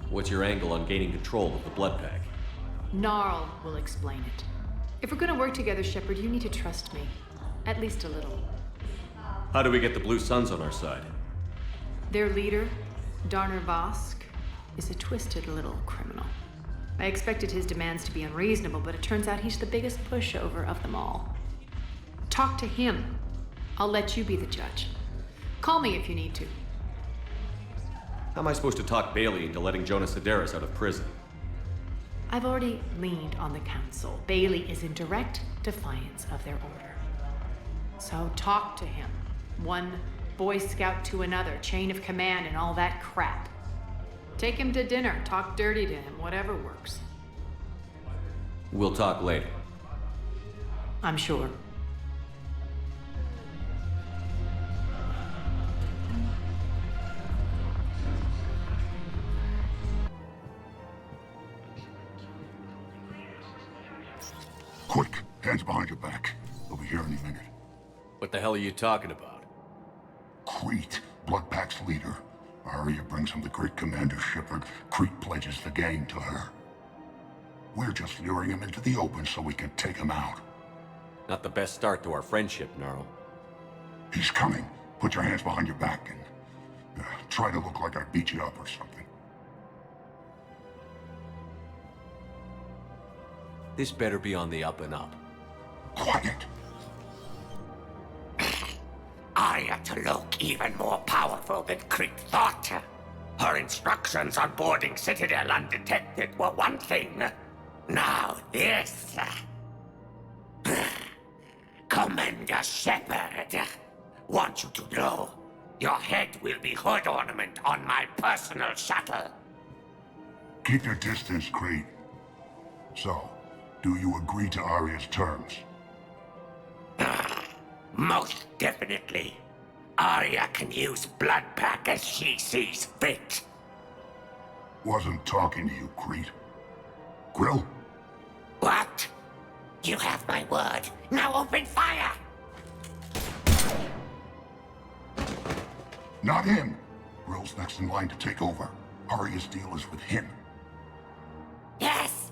What's your angle on gaining control of the blood pack? Gnarl will explain it. If we're gonna work together, Shepard, you need to trust me. At least a little. How do we get the Blue Suns on our side? Their leader, Darner Vosk, is a twisted little criminal. I expected his demands to be unreasonable, but it turns out he's the biggest pushover of them all. Talk to him. I'll let you be the judge. Call me if you need to. How am I supposed to talk Bailey into letting Jonas Sedaris out of prison? I've already leaned on the council. Bailey is in direct defiance of their order. So talk to him. One Boy Scout to another, chain of command and all that crap. Take him to dinner, talk dirty to him, whatever works. We'll talk later. I'm sure. Quick, hands behind your back. They'll be here any minute. What the hell are you talking about? Crete, Bloodpack's leader. Arya brings him the great Commander Shepard. Crete pledges the gang to her. We're just luring him into the open so we can take him out. Not the best start to our friendship, Gnarl. He's coming. Put your hands behind your back and try to look like I beat you up or something. This better be on the up and up. Quiet. Arya to look even more powerful than Crete thought. Her instructions on boarding Citadel undetected were one thing. Now this. Commander Shepard, want you to know, your head will be hood ornament on my personal shuttle. Keep your distance, Crete. So, do you agree to Arya's terms? Most definitely. Arya can use Bloodpack as she sees fit. Wasn't talking to you, Crete. Grill? What? You have my word. Now open fire! Not him. Grill's next in line to take over. Arya's deal is with him. Yes.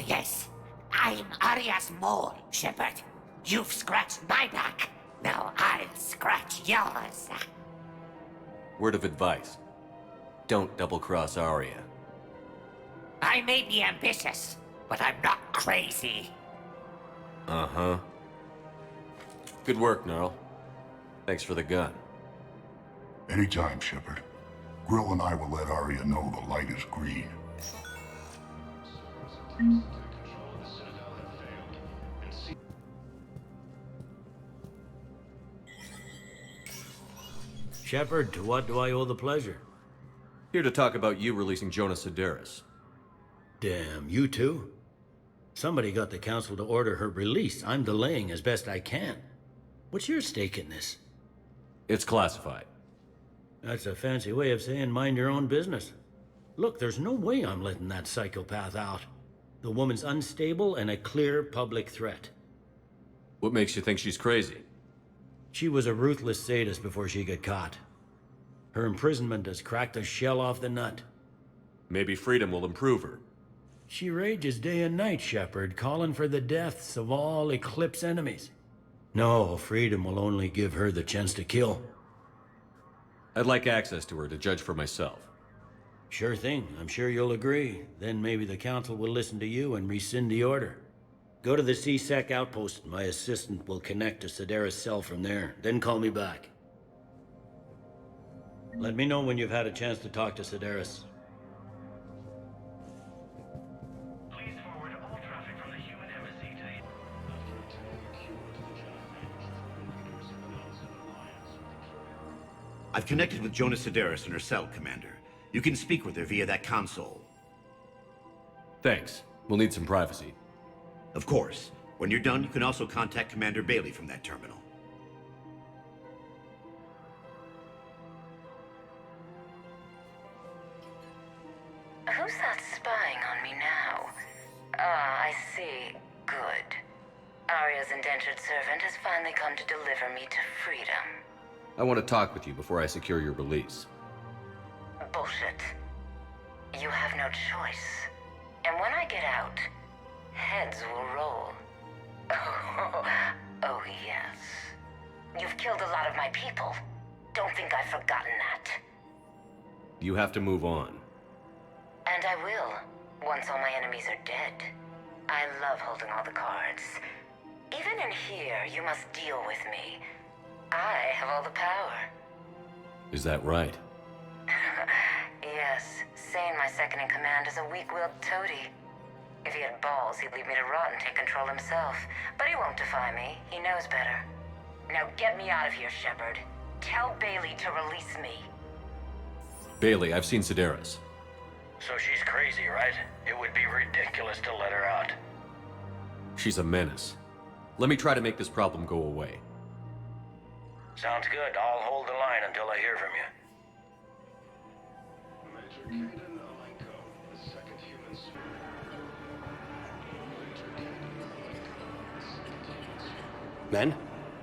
Yes. I'm Arya's mole, Shepard. You've scratched my back. Now I'll scratch yours. Word of advice. Don't double-cross Arya. I may be ambitious, but I'm not crazy. Uh-huh. Good work, Gnarl. Thanks for the gun. Anytime, Shepard. Grill and I will let Arya know the light is green. Shepard, to what do I owe the pleasure? Here to talk about you releasing Jonas Sedaris. Damn, you too? Somebody got the council to order her release. I'm delaying as best I can. What's your stake in this? It's classified. That's a fancy way of saying mind your own business. Look, there's no way I'm letting that psychopath out. The woman's unstable and a clear public threat. What makes you think she's crazy? She was a ruthless sadist before she got caught. Her imprisonment has cracked the shell off the nut. Maybe freedom will improve her. She rages day and night, Shepard, calling for the deaths of all Eclipse enemies. No, freedom will only give her the chance to kill. I'd like access to her to judge for myself. Sure thing. I'm sure you'll agree. Then maybe the council will listen to you and rescind the order. Go to the C-Sec outpost. My assistant will connect to Sedaris' cell from there. Then call me back. Let me know when you've had a chance to talk to Sedaris. I've connected with Jonah Sedaris in her cell, Commander. You can speak with her via that console. Thanks. We'll need some privacy. Of course. When you're done, you can also contact Commander Bailey from that terminal. Who's that spying on me now? Ah, I see. Good. Arya's indentured servant has finally come to deliver me to freedom. I want to talk with you before I secure your release. Bullshit. You have no choice. And when I get out, heads will roll. Oh, yes. You've killed a lot of my people. Don't think I've forgotten that. You have to move on. And I will, once all my enemies are dead. I love holding all the cards. Even in here, you must deal with me. I have all the power. Is that right? Yes, Sane, my second-in-command, is a weak-willed toady. If he had balls, he'd leave me to rot and take control himself. But he won't defy me. He knows better. Now get me out of here, Shepard. Tell Bailey to release me. Bailey, I've seen Sedaris. So she's crazy, right? It would be ridiculous to let her out. She's a menace. Let me try to make this problem go away. Sounds good. I'll hold the line until I hear from you. Men,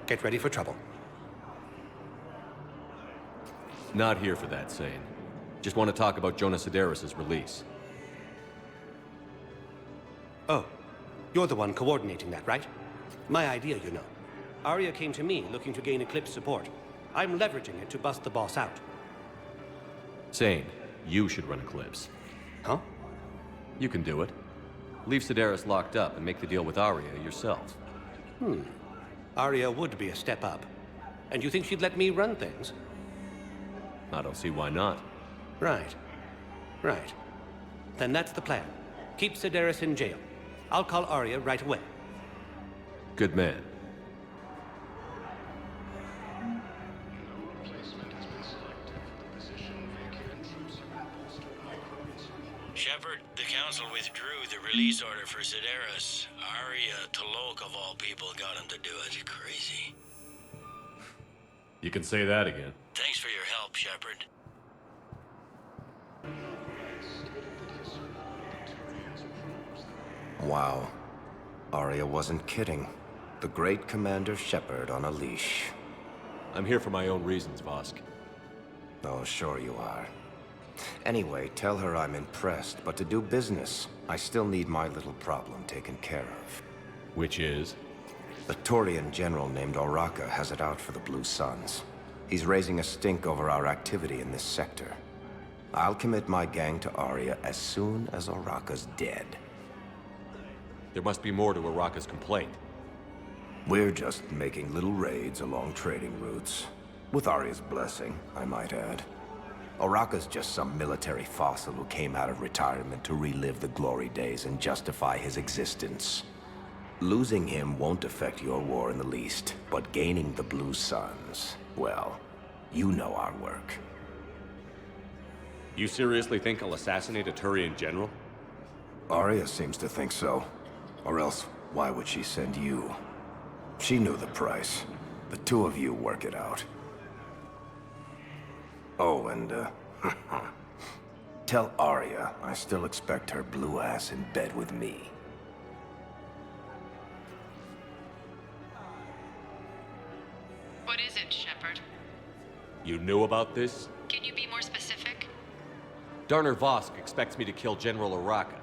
get ready for trouble. Not here for that, Sane. Just want to talk about Jonah Sedaris' release. Oh, you're the one coordinating that, right? My idea, you know. Arya came to me looking to gain Eclipse support. I'm leveraging it to bust the boss out. Sane, you should run Eclipse. Huh? You can do it. Leave Sedaris locked up and make the deal with Arya yourself. Arya would be a step up. And you think she'd let me run things? I don't see why not. Right. Right. Then that's the plan. Keep Sedaris in jail. I'll call Arya right away. Good man. Shepard, the Council withdrew the release order for Sedaris. Arya T'Loak, of all people, got him to do it. Crazy. You can say that again. Thanks for your help, Shepard. Wow. Arya wasn't kidding. The great Commander Shepard on a leash. I'm here for my own reasons, Vosk. Oh, sure you are. Anyway, tell her I'm impressed, but to do business, I still need my little problem taken care of. Which is? A Turian general named Oraka has it out for the Blue Suns. He's raising a stink over our activity in this sector. I'll commit my gang to Arya as soon as Oraka's dead. There must be more to Oraka's complaint. We're just making little raids along trading routes. With Arya's blessing, I might add. Oraka's just some military fossil who came out of retirement to relive the glory days and justify his existence. Losing him won't affect your war in the least, but gaining the Blue Suns, well, you know our work. You seriously think I'll assassinate a Turian general? Arya seems to think so. Or else, why would she send you? She knew the price. The two of you work it out. Oh, and, tell Arya I still expect her blue ass in bed with me. What is it, Shepard? You knew about this? Can you be more specific? Darner Vosk expects me to kill General Oraka.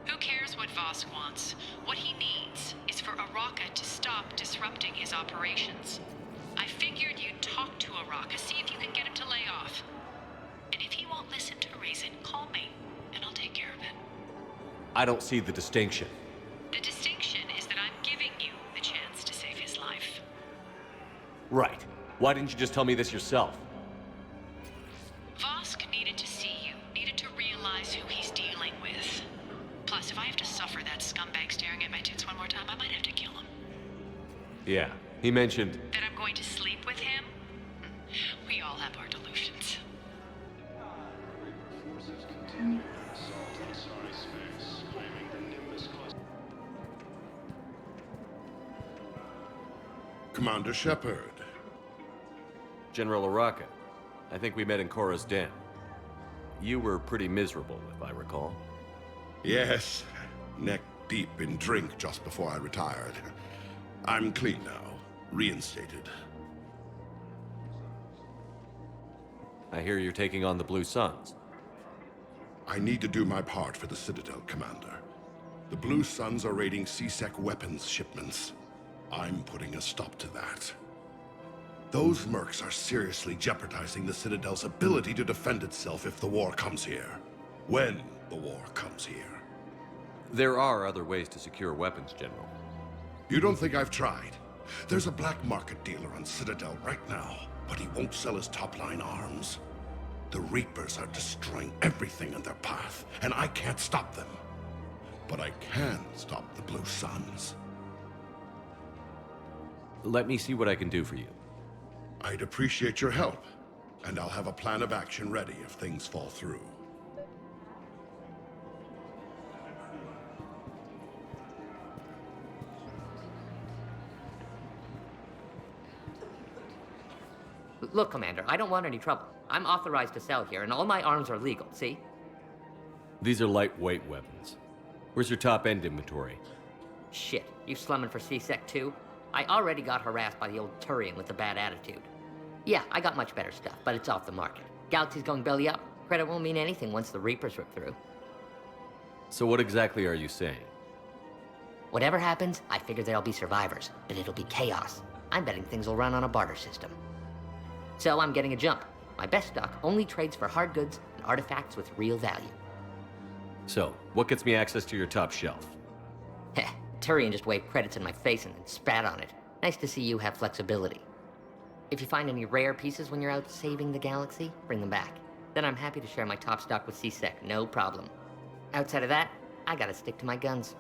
Who cares what Vosk wants? What he needs is for Oraka to stop disrupting his operations. I figured you'd talk to Oraka, see if you can get him to lay off. And if he won't listen to reason, call me, and I'll take care of it. I don't see the distinction. The distinction is that I'm giving you the chance to save his life. Right. Why didn't you just tell me this yourself? Vosk needed to see you, needed to realize who he's dealing with. Plus, if I have to suffer that scumbag staring at my tits one more time, I might have to kill him. Yeah, he mentioned... That I'm going to sleep with him? We all Commander Shepard. General Araka. I think we met in Korra's den. You were pretty miserable, if I recall. Yes, neck deep in drink just before I retired. I'm clean now, reinstated. I hear you're taking on the Blue Suns. I need to do my part for the Citadel, Commander. The Blue Suns are raiding C-Sec weapons shipments. I'm putting a stop to that. Those mercs are seriously jeopardizing the Citadel's ability to defend itself if the war comes here. When the war comes here. There are other ways to secure weapons, General. You don't think I've tried? There's a black market dealer on Citadel right now, but he won't sell his top-line arms. The Reapers are destroying everything in their path, and I can't stop them. But I can stop the Blue Suns. Let me see what I can do for you. I'd appreciate your help, and I'll have a plan of action ready if things fall through. Look, Commander, I don't want any trouble. I'm authorized to sell here, and all my arms are legal, see? These are lightweight weapons. Where's your top-end inventory? Shit, you slumming for C-Sec too? I already got harassed by the old Turian with a bad attitude. Yeah, I got much better stuff, but it's off the market. Galaxy's going belly up. Credit won't mean anything once the Reapers rip through. So what exactly are you saying? Whatever happens, I figure there'll be survivors, but it'll be chaos. I'm betting things will run on a barter system. So I'm getting a jump. My best stock only trades for hard goods and artifacts with real value. So, what gets me access to your top shelf? Heh, Turian just waved credits in my face and then spat on it. Nice to see you have flexibility. If you find any rare pieces when you're out saving the galaxy, bring them back. Then I'm happy to share my top stock with C-Sec, no problem. Outside of that, I gotta stick to my guns.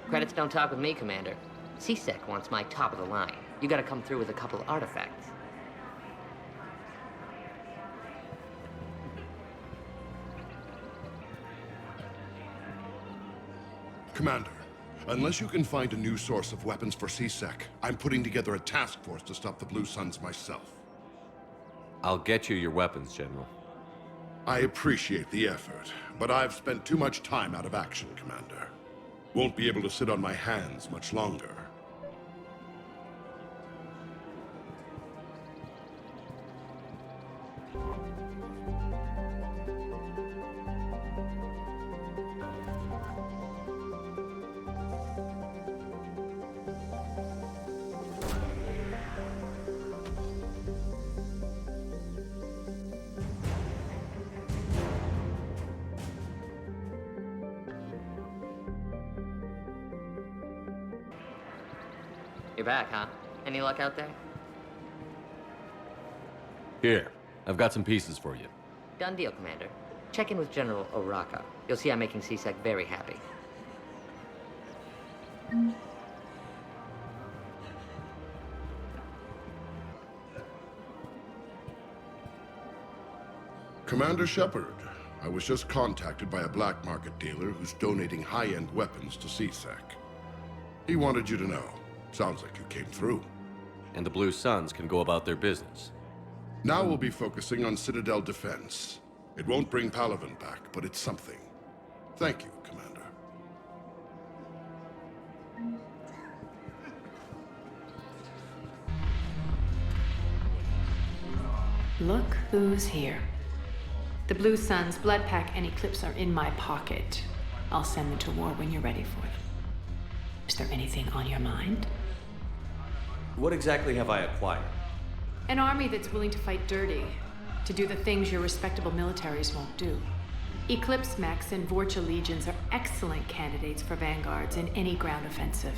Credits don't talk with me, Commander. C-Sec wants my top of the line. You gotta come through with a couple artifacts. Commander, unless you can find a new source of weapons for C-Sec, I'm putting together a task force to stop the Blue Suns myself. I'll get you your weapons, General. I appreciate the effort, but I've spent too much time out of action, Commander. Won't be able to sit on my hands much longer. You're back, huh? Any luck out there? Here, I've got some pieces for you. Done deal, Commander. Check in with General Araka. You'll see I'm making C-Sec very happy. Commander Shepard, I was just contacted by a black market dealer who's donating high-end weapons to C-Sec. He wanted you to know. Sounds like you came through. And the Blue Suns can go about their business. Now we'll be focusing on Citadel defense. It won't bring Palaven back, but it's something. Thank you, Commander. Look who's here. The Blue Suns, Blood Pack, and Eclipse are in my pocket. I'll send them to war when you're ready for them. Is there anything on your mind? What exactly have I acquired? An army that's willing to fight dirty, to do the things your respectable militaries won't do. Eclipse mechs and Vorcha legions are excellent candidates for vanguards in any ground offensive.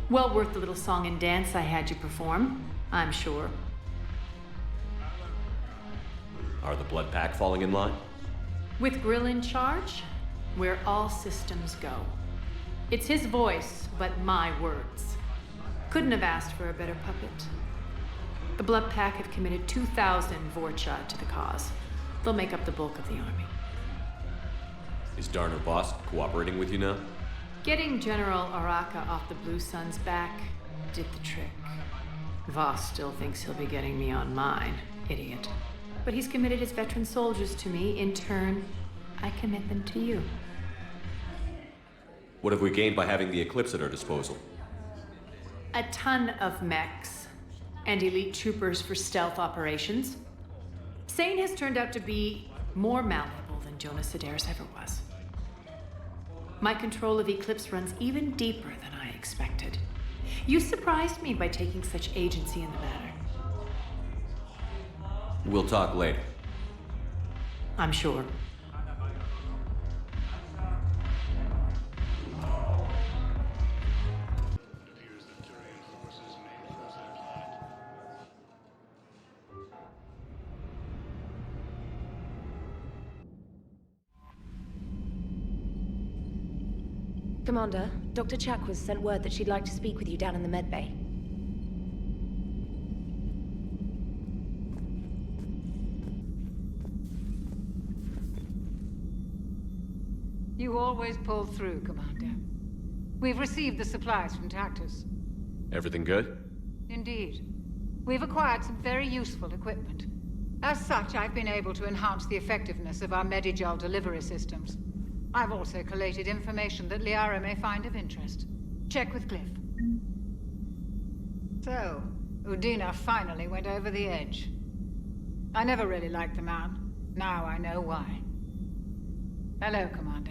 Well worth the little song and dance I had you perform, I'm sure. Are the Blood Pack falling in line? With Grill in charge, where all systems go. It's his voice, but my words. Couldn't have asked for a better puppet. The Blood Pack have committed 2,000 Vorcha to the cause. They'll make up the bulk of the army. Is Darner Boss cooperating with you now? Getting General Araka off the Blue Sun's back did the trick. Voss still thinks he'll be getting me on mine, idiot. But he's committed his veteran soldiers to me. In turn, I commit them to you. What have we gained by having the Eclipse at our disposal? A ton of mechs and elite troopers for stealth operations. Sane has turned out to be more malleable than Jonas Sedaris ever was. My control of Eclipse runs even deeper than I expected. You surprised me by taking such agency in the matter. We'll talk later. I'm sure. Commander, Dr. Chakwas sent word that she'd like to speak with you down in the medbay. You always pull through, Commander. We've received the supplies from Tactus. Everything good? Indeed. We've acquired some very useful equipment. As such, I've been able to enhance the effectiveness of our Medigel delivery systems. I've also collated information that Liara may find of interest. Check with Cliff. So, Udina finally went over the edge. I never really liked the man. Now I know why. Hello, Commander.